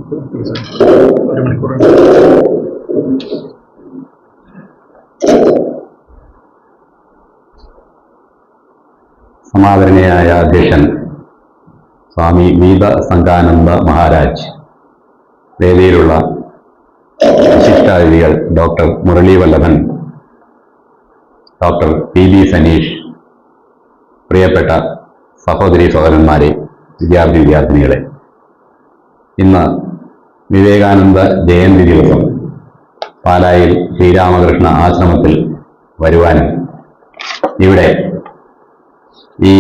ഒരു മണിക്കൂർ. സമാദരണീയനായ അധ്യക്ഷൻ സ്വാമി ഗീത സംഘാനന്ദ മഹാരാജ്, വേദിയിലുള്ള വിശിഷ്ടാതിഥികൾ doctor Murali Vallabhan, doctor PB Saneesh, പ്രിയപ്പെട്ട സഹോദരി സഹോദരന്മാരെ, വിദ്യാർത്ഥിനികളെ, ഇന്ന് വിവേകാനന്ദ ജയന്തി ദിവസം പാലായിൽ ശ്രീരാമകൃഷ്ണ ആശ്രമത്തിൽ വരുവാനും ഇവിടെ ഈ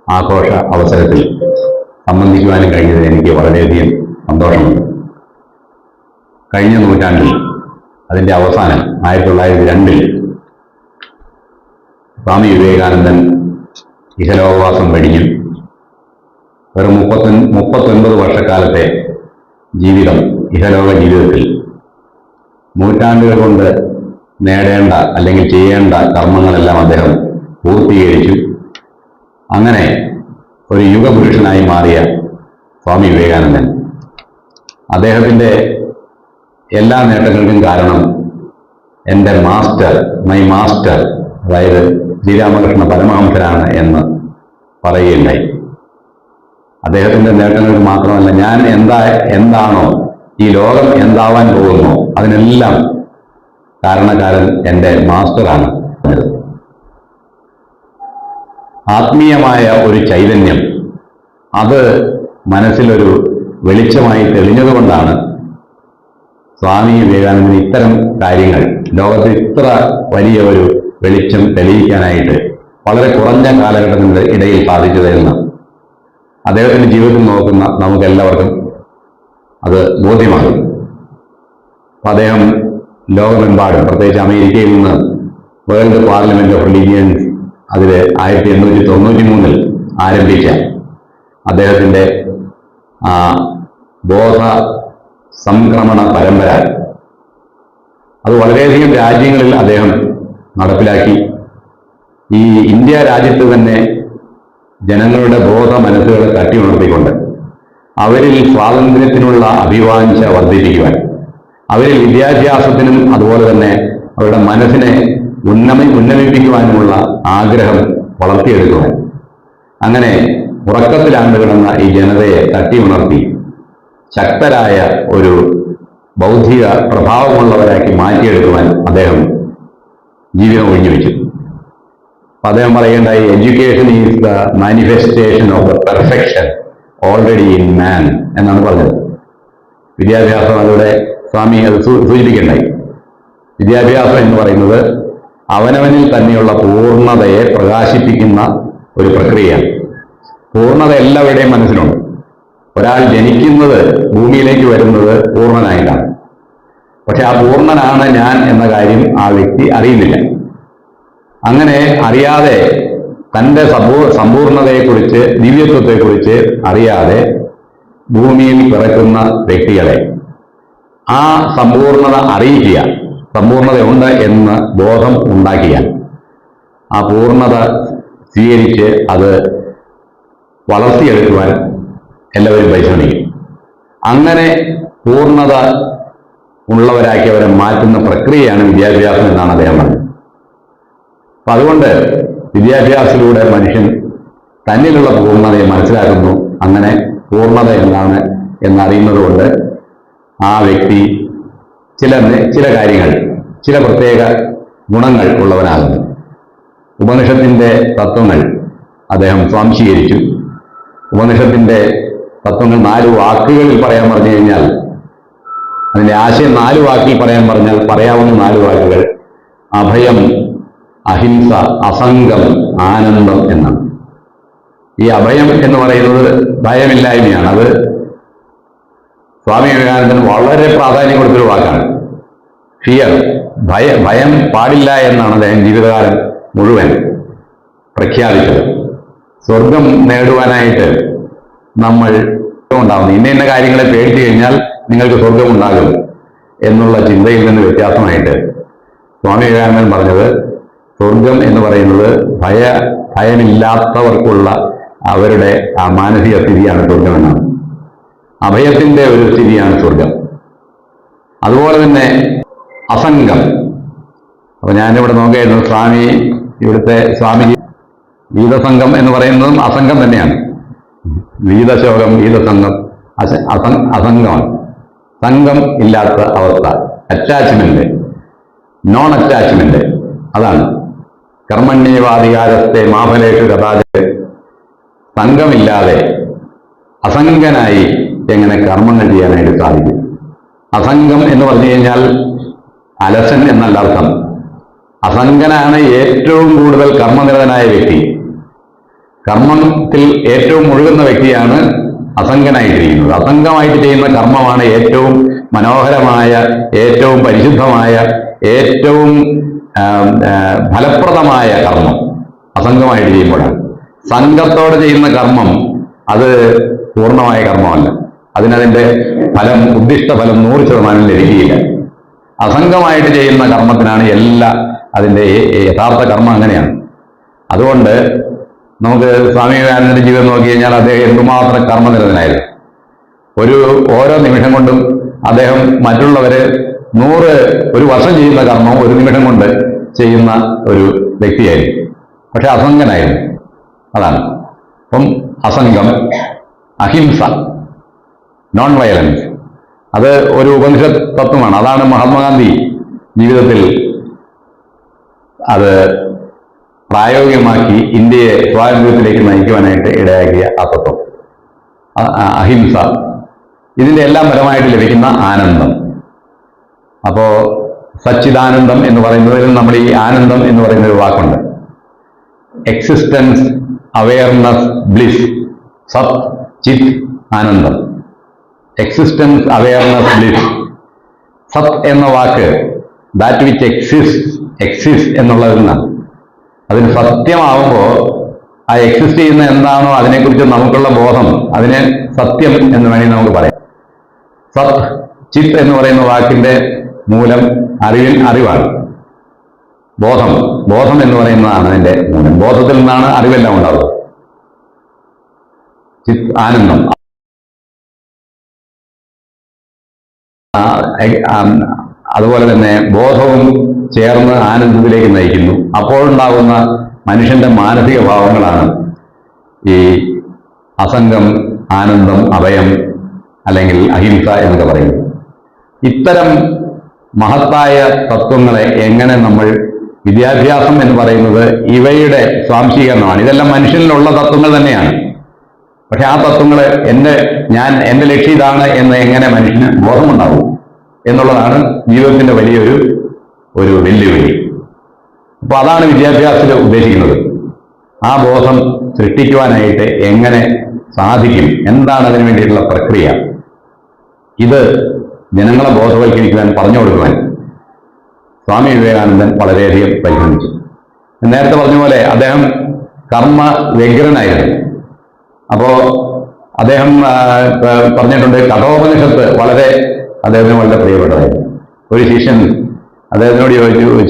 ആഘോഷ അവസരത്തിൽ സംബന്ധിക്കുവാനും കഴിഞ്ഞതിൽ എനിക്ക് വളരെയധികം സന്തോഷമുണ്ട്. കഴിഞ്ഞ നൂറ്റാണ്ടിൽ, അതിൻ്റെ അവസാനം 1902 സ്വാമി വിവേകാനന്ദൻ ഇഹലോകവാസം വെടിഞ്ഞു. വെറും 39 വർഷക്കാലത്തെ ജീവിതം, ഇഹലോക ജീവിതത്തിൽ നൂറ്റാണ്ടുകൾ കൊണ്ട് നേടേണ്ട അല്ലെങ്കിൽ ചെയ്യേണ്ട കർമ്മങ്ങളെല്ലാം അദ്ദേഹം പൂർത്തീകരിച്ചു. അങ്ങനെ ഒരു യുഗപുരുഷനായി മാറിയ സ്വാമി വിവേകാനന്ദൻ, അദ്ദേഹത്തിൻ്റെ എല്ലാ നേട്ടങ്ങൾക്കും കാരണം എൻ്റെ മാസ്റ്റർ, മൈ മാസ്റ്റർ, അതായത് ശ്രീരാമകൃഷ്ണ പരമഹംസരാണ് എന്ന് പറയുകയുണ്ടായി. അദ്ദേഹത്തിൻ്റെ നേട്ടങ്ങൾക്ക് മാത്രമല്ല, ഞാൻ എന്താണോ, ഈ ലോകം എന്താവാൻ പോകുന്നു, അതിനെല്ലാം കാരണക്കാരൻ എൻ്റെ മാസ്റ്ററാണ്. ആത്മീയമായ ഒരു ചൈതന്യം അത് മനസ്സിലൊരു വെളിച്ചമായി തെളിഞ്ഞതുകൊണ്ടാണ് സ്വാമി വിവേകാനന്ദന് ഇത്തരം കാര്യങ്ങൾ ലോകത്തിൽ ഇത്ര വലിയ ഒരു വെളിച്ചം തെളിയിക്കാനായിട്ട് വളരെ കുറഞ്ഞ കാലഘട്ടത്തിന്റെ ഇടയിൽ സാധിച്ചതെന്ന് അദ്ദേഹത്തിന്റെ ജീവിതത്തിൽ നോക്കുന്ന നമുക്കെല്ലാവർക്കും അത് ബോധ്യമാണ്. അദ്ദേഹം ലോകമെമ്പാടും, പ്രത്യേകിച്ച് അമേരിക്കയിൽ നിന്ന് വേൾഡ് പാർലമെന്റ് ഓഫ് റിലീജിയൻസ് അതിൽ 1893 ആരംഭിച്ച അദ്ദേഹത്തിൻ്റെ ബോധ സംക്രമണ പരമ്പര അത് വളരെയധികം രാജ്യങ്ങളിൽ അദ്ദേഹം നടപ്പിലാക്കി. ഈ ഇന്ത്യ രാജ്യത്ത് തന്നെ ജനങ്ങളുടെ ബോധ മനസ്സുകളെ തട്ടിയുണർത്തിക്കൊണ്ട് അവരിൽ സ്വാതന്ത്ര്യത്തിനുള്ള അഭിവാഞ്ച വർദ്ധിപ്പിക്കുവാൻ, അവരിൽ വിദ്യാഭ്യാസത്തിനും അതുപോലെ തന്നെ അവരുടെ മനസ്സിനെ ഉന്നമിപ്പിക്കുവാനുമുള്ള ആഗ്രഹം വളർത്തിയെടുക്കുവാൻ, അങ്ങനെ ഉറക്കത്തിലാണ്ട് കിടന്ന ഈ ജനതയെ തട്ടിയുണർത്തി ശക്തരായ ഒരു ബൗദ്ധിക പ്രഭാവമുള്ളവരാക്കി മാറ്റിയെടുക്കുവാൻ അദ്ദേഹം ജീവിതം ഒഴിഞ്ഞുവെച്ചു. അദ്ദേഹം പറയുകയുണ്ടായി, education is the manifestation of the perfection already in man എന്നാണ് പറഞ്ഞത്. വിദ്യാഭ്യാസം, അതിലൂടെ സ്വാമി അത് സൂചിപ്പിക്കുകയുണ്ടായി. വിദ്യാഭ്യാസം എന്ന് പറയുന്നത് അവനവനിൽ തന്നെയുള്ള പൂർണ്ണതയെ പ്രകാശിപ്പിക്കുന്ന ഒരു പ്രക്രിയയാണ്. പൂർണ്ണത എല്ലാവരുടെയും മനസ്സിലുണ്ട്. ഒരാൾ ജനിക്കുന്നത്, ഭൂമിയിലേക്ക് വരുന്നത് പൂർണ്ണനായിട്ടാണ്. പക്ഷെ ആ പൂർണ്ണനാണ് ഞാൻ എന്ന കാര്യം ആ വ്യക്തി അറിയുന്നില്ല. അങ്ങനെ അറിയാതെ തൻ്റെ സമ്പൂർണതയെക്കുറിച്ച്, ദിവ്യത്വത്തെക്കുറിച്ച് അറിയാതെ ഭൂമിയിൽ പിറക്കുന്ന വ്യക്തികളെ ആ സമ്പൂർണത അറിയിക്കുക, സമ്പൂർണതയുണ്ട് എന്ന് ബോധം ഉണ്ടാക്കിയ, ആ പൂർണ്ണത സ്വീകരിച്ച് അത് വളർത്തിയെടുക്കുവാൻ എല്ലാവരും പരിശ്രമിക്കും. അങ്ങനെ പൂർണ്ണത ഉള്ളവരാക്കി അവരെ മാറ്റുന്ന പ്രക്രിയയാണ് വിദ്യാഭ്യാസം എന്നാണ് അദ്ദേഹം പറഞ്ഞത്. അപ്പൊ അതുകൊണ്ട് വിദ്യാഭ്യാസത്തിലൂടെ മനുഷ്യൻ തന്നിലുള്ള പൂർണ്ണതയെ മനസ്സിലാക്കുന്നു. അങ്ങനെ പൂർണ്ണത എന്താണ് എന്നറിയുന്നത് കൊണ്ട് ആ വ്യക്തി ചില കാര്യങ്ങൾ, ചില പ്രത്യേക ഗുണങ്ങൾ ഉള്ളവനാകുന്നു. ഉപനിഷത്തിന്റെ തത്വങ്ങൾ അദ്ദേഹം സ്വാംശീകരിച്ചു. ഉപനിഷത്തിന്റെ തത്വങ്ങൾ 4 വാക്കുകളിൽ പറയാൻ പറഞ്ഞു കഴിഞ്ഞാൽ, അതിന്റെ ആശയം 4 വാക്കിൽ പറയാൻ പറഞ്ഞാൽ പറയാവുന്ന 4 വാക്കുകൾ അഭയം, അഹിംസ, അസംഗം, ആനന്ദം എന്നാണ്. ഈ അഭയം എന്ന് പറയുന്നത് ഭയമില്ലായ്മയാണ്. അത് സ്വാമി വിവേകാനന്ദൻ വളരെ പ്രാധാന്യം കൊടുത്തൊരു വാക്കാണ്. ഫിയർ, ഭയം പാടില്ല എന്നാണ് അദ്ദേഹം ജീവിതകാലം മുഴുവൻ പ്രഖ്യാപിച്ചത്. സ്വർഗം നേടുവാനായിട്ട് നമ്മൾ ഉണ്ടാവുന്നു, ഇന്ന കാര്യങ്ങളെ പേടിച്ചു കഴിഞ്ഞാൽ നിങ്ങൾക്ക് സ്വർഗമുണ്ടാകും എന്നുള്ള ചിന്തയിൽ നിന്ന് വ്യത്യാസമായിട്ട് സ്വാമി വിവേകാനന്ദൻ പറഞ്ഞത് സ്വർഗം എന്ന് പറയുന്നത് ഭയമില്ലാത്തവർക്കുള്ള അവരുടെ ആ മാനസിക സ്ഥിതിയാണ് സ്വർഗമെന്നാണ്. അഭയത്തിന്റെ ഒരു സ്ഥിതിയാണ് സ്വർഗം. അതുപോലെ തന്നെ അസംഗം. അപ്പൊ ഞാനിവിടെ നോക്കുകയായിരുന്നു, സ്വാമി, ഇവിടുത്തെ സ്വാമി ഗീതസംഘം എന്ന് പറയുന്നതും അസംഗം തന്നെയാണ്. ഗീതശോകം, ഗീതസംഘം അസംഗമാണ്. സംഘം ഇല്ലാത്ത അവസ്ഥ, അറ്റാച്ച്മെന്റ്, നോൺ അറ്റാച്ച്മെന്റ്, അതാണ് കർമ്മണ്യവാധികാരത്തെ മാഫലേഷു കഥാചിത്. സംഘമില്ലാതെ അസംഗനായി എങ്ങനെ കർമ്മങ്ങൾ ചെയ്യാനായിട്ട് സാധിക്കും? അസംഗം എന്ന് പറഞ്ഞു കഴിഞ്ഞാൽ അലസൻ എന്നല്ല അർത്ഥം. അസംഗനാണ് ഏറ്റവും കൂടുതൽ കർമ്മനിരതനായ വ്യക്തി. കർമ്മത്തിൽ ഏറ്റവും മുഴുകുന്ന വ്യക്തിയാണ് അസംഗനായിട്ടിരിക്കുന്നത്. അസംഗമായിട്ട് ചെയ്യുന്ന കർമ്മമാണ് ഏറ്റവും മനോഹരമായ, ഏറ്റവും പരിശുദ്ധമായ, ഏറ്റവും ഫലപ്രദമായ കർമ്മം അസംഗമായിട്ട് ചെയ്യുമ്പോഴാണ്. സംഘത്തോടെ ചെയ്യുന്ന കർമ്മം അത് പൂർണ്ണമായ കർമ്മമല്ല. അതിനതിന്റെ ഫലം, ഉദ്ദിഷ്ട ഫലം 100% ലഭിക്കുകയില്ല. അസംഗമായിട്ട് ചെയ്യുന്ന കർമ്മത്തിനാണ് അതിന്റെ യഥാർത്ഥ കർമ്മം അങ്ങനെയാണ്. അതുകൊണ്ട് നമുക്ക് സ്വാമി വിവേകാനന്ദന്റെ ജീവിതം നോക്കി കഴിഞ്ഞാൽ അദ്ദേഹം എന്തുമാത്രം കർമ്മനിരതനായിരുന്നു. ഓരോ നിമിഷം കൊണ്ടും അദ്ദേഹം മറ്റുള്ളവര് 100 വർഷം ചെയ്യുന്ന കർമ്മം ഒരു നിമിഷം കൊണ്ട് ചെയ്യുന്ന ഒരു വ്യക്തിയായിരുന്നു. പക്ഷെ അസംഗനായിരുന്നു. അതാണ്. അപ്പം അസംഗം, അഹിംസ, നോൺ വയലൻസ്, അത് ഒരു ഉപനിഷത്ത് തത്വമാണ്. അതാണ് മഹാത്മാഗാന്ധി ജീവിതത്തിൽ അത് പ്രായോഗികമാക്കി ഇന്ത്യയെ സ്വാതന്ത്ര്യത്തിലേക്ക് നയിക്കുവാനായിട്ട് ഇടയാക്കിയ ആ തത്വം, അഹിംസ. ഇതിന്റെ എല്ലാം ഫലമായിട്ട് ലഭിക്കുന്ന ആനന്ദം. അപ്പോ സച്ചിദാനന്ദം എന്ന് പറയുന്നതിൽ നമ്മൾ ഈ ആനന്ദം എന്ന് പറയുന്ന ഒരു വാക്കുണ്ട്. എക്സിസ്റ്റൻസ്, അവയർനെസ്, ബ്ലിസ്, സത്, ചിത്, ആനന്ദം. Existence, awareness, bliss. സത് എന്ന വാക്ക് ദാറ്റ് വിച്ച് എക്സിസ്റ്റ് എന്നുള്ളതിൽ നിന്നാണ്. അതിന് സത്യമാവുമ്പോൾ ആ എക്സിസ്റ്റ് ചെയ്യുന്ന എന്താണോ അതിനെക്കുറിച്ച് നമുക്കുള്ള ബോധം, അതിനെ സത്യം എന്ന് വേണമെങ്കിൽ നമുക്ക് പറയാം. സത്, ചിത്ത് എന്ന് പറയുന്ന വാക്കിന്റെ മൂലം അറിവാണ്. ബോധം എന്ന് പറയുന്നതാണ് അതിന്റെ മൂലം. ബോധത്തിൽ നിന്നാണ് അറിവെല്ലാം ഉണ്ടാവുക. ചിത്ത്, ആനന്ദം. അതുപോലെ തന്നെ ബോധവും ചേർന്ന് ആനന്ദത്തിലേക്ക് നയിക്കുന്നു. അപ്പോഴുണ്ടാകുന്ന മനുഷ്യന്റെ മാനസിക ഭാവങ്ങളാണ് ഈ അസംഗം, ആനന്ദം, അഭയം അല്ലെങ്കിൽ അഹിംസ എന്നൊക്കെ പറയുന്നത്. ഇത്തരം മഹത്തായ തത്വങ്ങളെ എങ്ങനെ നമ്മൾ, വിദ്യാഭ്യാസം എന്ന് പറയുന്നത് ഇവയുടെ സ്വാംശീകരണമാണ്. ഇതെല്ലാം മനുഷ്യനിലുള്ള തത്വങ്ങൾ തന്നെയാണ്. പക്ഷെ ആ തത്വങ്ങൾ എന്റെ ലക്ഷ്യം ഇതാണ് എന്ന് എങ്ങനെ മനുഷ്യന് ബോധമുണ്ടാവും എന്നുള്ളതാണ് ജീവിതത്തിന്റെ വലിയൊരു വെല്ലുവിളി. അപ്പൊ അതാണ് വിദ്യാഭ്യാസത്തിൽ ഉദ്ദേശിക്കുന്നത്. ആ ബോധം സൃഷ്ടിക്കുവാനായിട്ട് എങ്ങനെ സാധിക്കും, എന്താണ് അതിനു വേണ്ടിയിട്ടുള്ള പ്രക്രിയ, ഇത് ജനങ്ങളെ ബോധവൽക്കരിക്കുവാൻ, പറഞ്ഞു കൊടുക്കുവാൻ സ്വാമി വിവേകാനന്ദൻ വളരെയധികം പരിശ്രമിച്ചു. നേരത്തെ പറഞ്ഞ പോലെ അദ്ദേഹം കർമ്മ വ്യഗ്രനായിരുന്നു. അപ്പോ അദ്ദേഹം പറഞ്ഞിട്ടുണ്ട്, കഠോപനിഷത്ത് അദ്ദേഹത്തിന് വളരെ പ്രിയപ്പെട്ടതായിരുന്നു. ഒരു ശിഷ്യൻ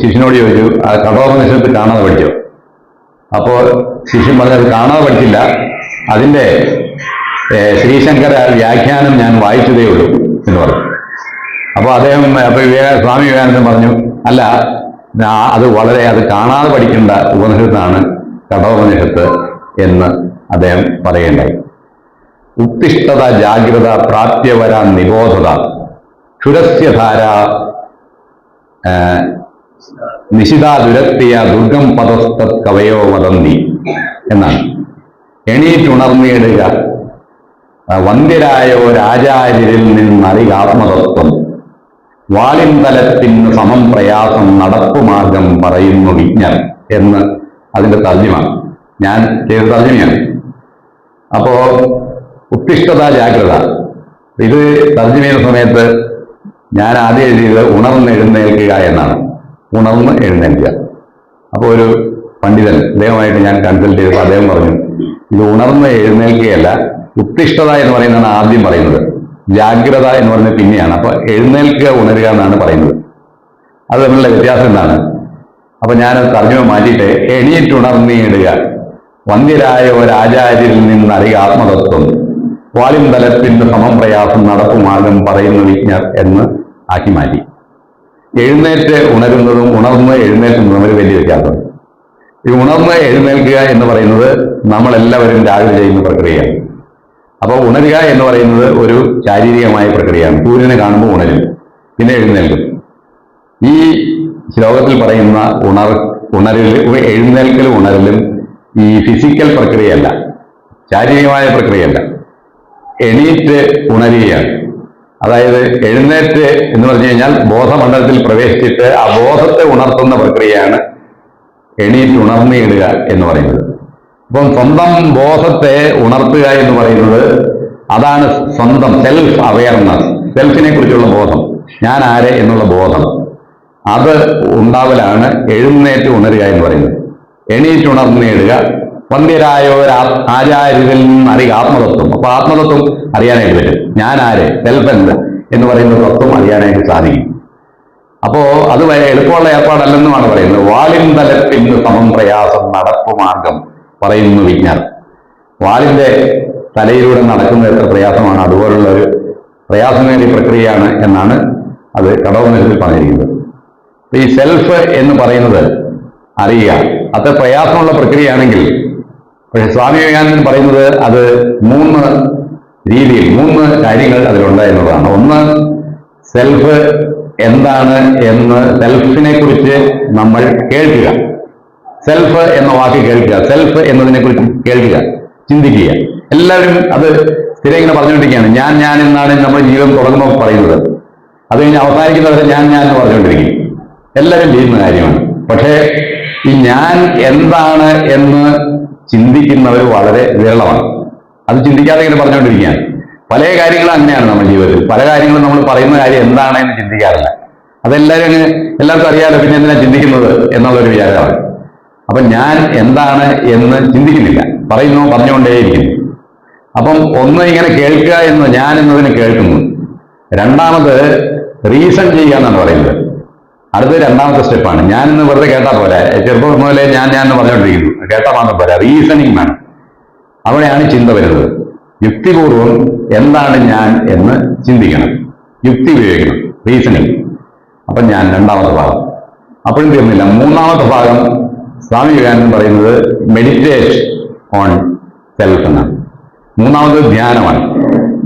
ശിഷ്യനോട് ചോദിച്ചു, ആ കഠോപനിഷത്ത് കാണാതെ പഠിച്ചോ? അപ്പോൾ ശിഷ്യൻ പറഞ്ഞത് കാണാതെ പഠിച്ചില്ല, അതിന്റെ ശ്രീശങ്കര വ്യാഖ്യാനം ഞാൻ വായിച്ചതേ ഉള്ളൂ എന്ന് പറഞ്ഞു. അപ്പോൾ സ്വാമി വിവേകാനന്ദൻ പറഞ്ഞു, അല്ല, അത് കാണാതെ പഠിക്കേണ്ട ഉപനിഷത്താണ് കഠോപനിഷത്ത് എന്ന് അദ്ദേഹം പറയുകയുണ്ടായി. ഉത്തിഷ്ഠത ജാഗ്രത പ്രാപ്യവര നിബോധത ക്ഷുരസ്യധാര നിശിതാദുരക്തിയ ദുർഗം പദസ്തത് കവയോ വദന്തി എന്നാണ്. എണീറ്റുണർന്നിടുക, വന്ദ്യരായ ഒരാചാര്യരിൽ നിന്നറിക ആത്മതത്വം, വാളിൻതലത്തിന് സമം പ്രയാസം നടപ്പുമാർഗം പറയുന്നു വിജ്ഞർ എന്ന് അതിന്റെ തർജ്ജിമ ഞാൻ ചെയ്ത തർജ്ജിമയാണ്. അപ്പോ ഉത്തിഷ്ഠത ജാഗ്രത, ഇത് തർജ്ജിമ ചെയ്യുന്ന സമയത്ത് ഞാൻ ആദ്യം എഴുതിയത് ഉണർന്ന് എഴുന്നേൽക്കുക എന്നാണ്. ഉണർന്ന് എഴുന്നേൽക്കുക. അപ്പോൾ ഒരു പണ്ഡിതൻ, അദ്ദേഹമായിട്ട് ഞാൻ കൺസൾട്ട് ചെയ്തപ്പോൾ അദ്ദേഹം പറഞ്ഞു, ഇത് ഉണർന്ന് എഴുന്നേൽക്കുകയല്ല, ഉത്തിഷ്ഠത എന്ന് പറയുന്നതാണ് ആദ്യം പറയുന്നത്, ജാഗ്രത എന്ന് പറയുന്നത് പിന്നെയാണ്. അപ്പൊ എഴുന്നേൽക്കുക, ഉണരുക എന്നാണ് പറയുന്നത്. അത് തമ്മിലുള്ള വ്യത്യാസം എന്താണ്? അപ്പൊ ഞാൻ തർജ്ജിമ മാറ്റിയിട്ട് എണീറ്റുണർന്നിടുക, വന്ദ്യരായ ഒരാചാര്യരിൽ നിന്നറിയ ആത്മതത്വം, വാളിൻ തലത്തിന് സമം പ്രയാസം നടപ്പുമാർഗം പറയുന്ന വിജ്ഞർ എന്ന് ആക്കി മാറ്റി. എഴുന്നേറ്റ് ഉണരുന്നതും ഉണർന്ന് എഴുന്നേൽക്കുന്നതും തമ്മിൽ വലിയ വ്യത്യാസമുണ്ട്. ഈ ഉണർന്ന് എഴുന്നേൽക്കുക എന്ന് പറയുന്നത് നമ്മളെല്ലാവരും രാവിലെ ചെയ്യുന്ന പ്രക്രിയയാണ്. അപ്പോൾ ഉണരുക എന്ന് പറയുന്നത് ഒരു ശാരീരികമായ പ്രക്രിയയാണ്. സൂര്യനെ കാണുമ്പോൾ ഉണരും, പിന്നെ എഴുന്നേൽക്കും. ഈ ശ്ലോകത്തിൽ പറയുന്ന എഴുന്നേൽക്കലും ഉണരലും ഈ ഫിസിക്കൽ പ്രക്രിയയല്ല, ശാരീരികമായ പ്രക്രിയയല്ല. എണീറ്റ് ഉണരുകയാണ്. അതായത് എഴുന്നേറ്റ് എന്ന് പറഞ്ഞു കഴിഞ്ഞാൽ ബോധമണ്ഡലത്തിൽ പ്രവേശിച്ചിട്ട് ആ ബോധത്തെ ഉണർത്തുന്ന പ്രക്രിയയാണ് എണീറ്റ് ഉണർന്നിടുക എന്ന് പറയുന്നത്. അപ്പം സ്വന്തം ബോധത്തെ ഉണർത്തുക എന്ന് പറയുന്നത് അതാണ് സ്വന്തം സെൽഫ് അവയർനെസ്, സെൽഫിനെ കുറിച്ചുള്ള ബോധം, ഞാൻ ആര് എന്നുള്ള ബോധം, അത് ഉണ്ടാവലാണ് എഴുന്നേറ്റ് ഉണരുക എന്ന് പറയുന്നത്. എണീറ്റ് ഉണർന്നിടുക, വന്ധ്യരായവർ ആചാര്യരിൽ നിന്ന് അറിയുക ആത്മതത്വം. അപ്പൊ ആത്മതത്വം അറിയാനായിട്ട് പറ്റും. ഞാൻ ആര്, സെൽഫ് എന്ത് എന്ന് പറയുന്ന തത്വം അറിയാനായിട്ട് സാധിക്കും. അപ്പോ അത് എളുപ്പമുള്ള ഏർപ്പാടല്ലെന്നുമാണ് പറയുന്നത്. വാളിൻ തലത്തിന് സമം പ്രയാസം നടപ്പുമാർഗം പറയുന്നു വിജ്ഞർ. വാളിന്റെ തലയിലൂടെ നടക്കുന്നത് എത്ര പ്രയാസമാണ്, അതുപോലുള്ള ഒരു പ്രയാസമേറിയ പ്രക്രിയയാണ് എന്നാണ് അത് കടവനത്തിൽ പറഞ്ഞിരിക്കുന്നത്. ഈ സെൽഫ് എന്ന് പറയുന്നത് അറിയുക, അത്ര പ്രയാസമുള്ള പ്രക്രിയയാണെങ്കിൽ, പക്ഷെ സ്വാമി വിവേകാനന്ദൻ പറയുന്നത് അത് 3 രീതിയിൽ 3 കാര്യങ്ങൾ അതിലുണ്ട് എന്നുള്ളതാണ്. ഒന്ന്, സെൽഫ് എന്താണ് എന്ന് സെൽഫിനെ കുറിച്ച് നമ്മൾ കേൾക്കുക, സെൽഫ് എന്ന വാക്ക് കേൾക്കുക, സെൽഫ് എന്നതിനെ കുറിച്ച് കേൾക്കുക, ചിന്തിക്കുക. എല്ലാവരും അത് സ്ഥിരം ഇങ്ങനെ പറഞ്ഞുകൊണ്ടിരിക്കുകയാണ്. ഞാൻ എന്നാണ് നമ്മുടെ ജീവിതം തുടങ്ങുമ്പോൾ പറയുന്നത്. അത് കഴിഞ്ഞ് അവസാനിക്കുന്നവരെ ഞാൻ എന്ന് പറഞ്ഞുകൊണ്ടിരിക്കും. എല്ലാവരും ചെയ്യുന്ന കാര്യമാണ്. പക്ഷേ ഈ ഞാൻ എന്താണ് എന്ന് ചിന്തിക്കുന്നവർ വളരെ വിരളമാണ്. അത് ചിന്തിക്കാതെ ഇങ്ങനെ പറഞ്ഞുകൊണ്ടിരിക്കുകയാണ്. പല കാര്യങ്ങളും അങ്ങനെയാണ് നമ്മുടെ ജീവിതത്തിൽ. പല കാര്യങ്ങളും നമ്മൾ പറയുന്ന കാര്യം എന്താണ് എന്ന് ചിന്തിക്കാറില്ല. അതെല്ലാവരും എല്ലാവർക്കും അറിയാലോ, പിന്നെ എന്തിനാ ചിന്തിക്കുന്നത് എന്നുള്ളൊരു വിചാരമാണ്. അപ്പൊ ഞാൻ എന്താണ് എന്ന് ചിന്തിക്കുന്നില്ല, പറഞ്ഞുകൊണ്ടേയിരിക്കുന്നു. അപ്പം ഒന്ന് ഇങ്ങനെ കേൾക്കുക എന്ന്, ഞാൻ എന്നതിന് കേൾക്കുന്നു. രണ്ടാമത് റീസൺ ചെയ്യുക എന്നാണ് പറയുന്നത്. അടുത്ത രണ്ടാമത്തെ സ്റ്റെപ്പാണ്. ഞാൻ എന്ന് വെറുതെ കേട്ടാൽ പോരാ. ചെറുപ്പം മുതലേ ഞാൻ എന്ന് പറഞ്ഞുകൊണ്ടിരിക്കുന്നു, കേട്ടാൽ മാത്രം പോരാ, റീസണിങ് വേണം. അവിടെയാണ് ചിന്ത വരുന്നത്. യുക്തിപൂർവം എന്താണ് ഞാൻ എന്ന് ചിന്തിക്കണം, യുക്തി ഉപയോഗിക്കണം, റീസണിങ്. അപ്പം ഞാൻ രണ്ടാമത്തെ ഭാഗം. അപ്പോഴും തീർന്നില്ല. മൂന്നാമത്തെ ഭാഗം സ്വാമി വിവേകാനന്ദൻ പറയുന്നത് മെഡിറ്റേറ്റ് ഓൺ സെൽഫ് എന്നാണ്. മൂന്നാമത് ധ്യാനമാണ്.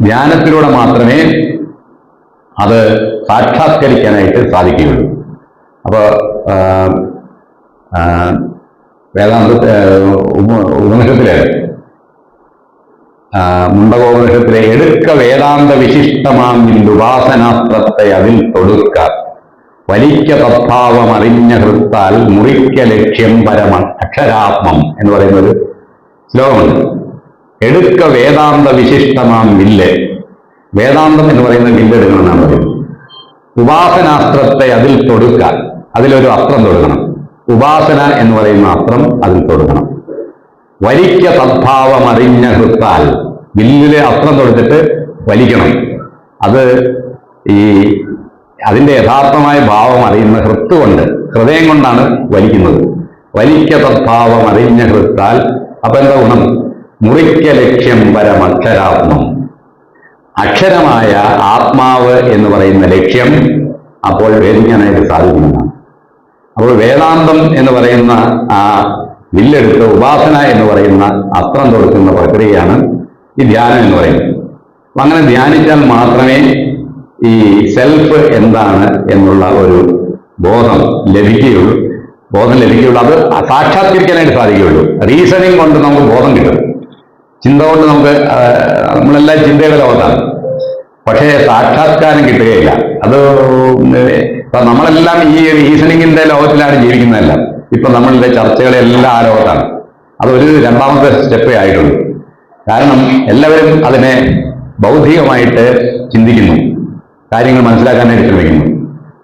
ധ്യാനത്തിലൂടെ മാത്രമേ അത് സാക്ഷാത്കരിക്കാനായിട്ട് സാധിക്കുകയുള്ളൂ. അപ്പോൾ ഉപനിഷത്തിലെ മുണ്ടകോപനിഷത്തിലെ എടുക്ക വേദാന്ത വിശിഷ്ടമാം ഉപാസനാസ്ത്രത്തെ അതിൽ തൊടുക്ക, വലിക്ക തദ്ഭാവം അറിഞ്ഞ ഹൃത്താൽ മുറിക്ക ലക്ഷ്യം പരമ അക്ഷരാത്മം എന്ന് പറയുന്ന ഒരു ശ്ലോകമുണ്ട്. എടുക്ക വേദാന്ത വിശിഷ്ടമാം വില്ല്, വേദാന്തം എന്ന് പറയുന്ന വില്ല് എടുക്കണമെന്നാണ് പറയുന്നത്. ഉപാസനാസ്ത്രത്തെ അതിൽ തൊടുക്കാൻ, അതിലൊരു അസ്ത്രം തൊടുക്കണം. ഉപാസന എന്ന് പറയുന്ന അസ്ത്രം അതിൽ തൊടുക്കണം. വലിക്ക തദ്ഭാവം അറിഞ്ഞ ഹൃത്താൽ, വില്ലിലെ അസ്ത്രം തൊടുത്തിട്ട് വലിക്കണം. അത് അതിന്റെ യഥാർത്ഥമായ ഭാവം അറിയുന്ന ഹൃത്ത് കൊണ്ട്, ഹൃദയം കൊണ്ടാണ് വലിക്കുന്നത്. വലിക്ക തദ്ഭാവം അറിഞ്ഞ ഹൃത്താൽ. അപ്പൊ എന്താ ഗുണം? മുറിക്ക ലക്ഷ്യം പരമക്ഷരാത്മം, അക്ഷരമായ ആത്മാവ് എന്ന് പറയുന്ന ലക്ഷ്യം അപ്പോൾ വേദിക്കാനായിട്ട് സാധിക്കുന്നതാണ്. അപ്പോൾ വേദാന്തം എന്ന് പറയുന്ന ആ വില്ലെടുത്ത് ഉപാസന എന്ന് പറയുന്ന അസ്ത്രം തൊടുക്കുന്ന പ്രക്രിയയാണ് ഈ ധ്യാനം എന്ന് പറയുന്നത്. അപ്പൊ അങ്ങനെ ധ്യാനിച്ചാൽ മാത്രമേ ഈ സെൽഫ് എന്താണ് എന്നുള്ള ഒരു ബോധം ലഭിക്കുകയുള്ളൂ. അത് സാക്ഷാത്കരിക്കാനായിട്ട് സാധിക്കുകയുള്ളൂ. റീസണിങ് കൊണ്ട് നമുക്ക് ബോധം കിട്ടും. ചിന്ത കൊണ്ട് നമ്മളെല്ലാം ചിന്തയുടെ ലോകത്താണ്. പക്ഷേ സാക്ഷാത്കാരം കിട്ടുകയില്ല. അത് നമ്മളെല്ലാം ഈ റീസണിങ്ങിന്റെ ലോകത്തിലാണ് ജീവിക്കുന്നതെല്ലാം. ഇപ്പൊ നമ്മളുടെ ചർച്ചകളെല്ലാം ആ ലോകത്താണ്. അതൊരു രണ്ടാമത്തെ സ്റ്റെപ്പേ ആയിട്ടുള്ളൂ. കാരണം എല്ലാവരും അതിനെ ബൗദ്ധികമായിട്ട് ചിന്തിക്കുന്നു, കാര്യങ്ങൾ മനസ്സിലാക്കാനായിട്ട് ശ്രമിക്കുന്നു.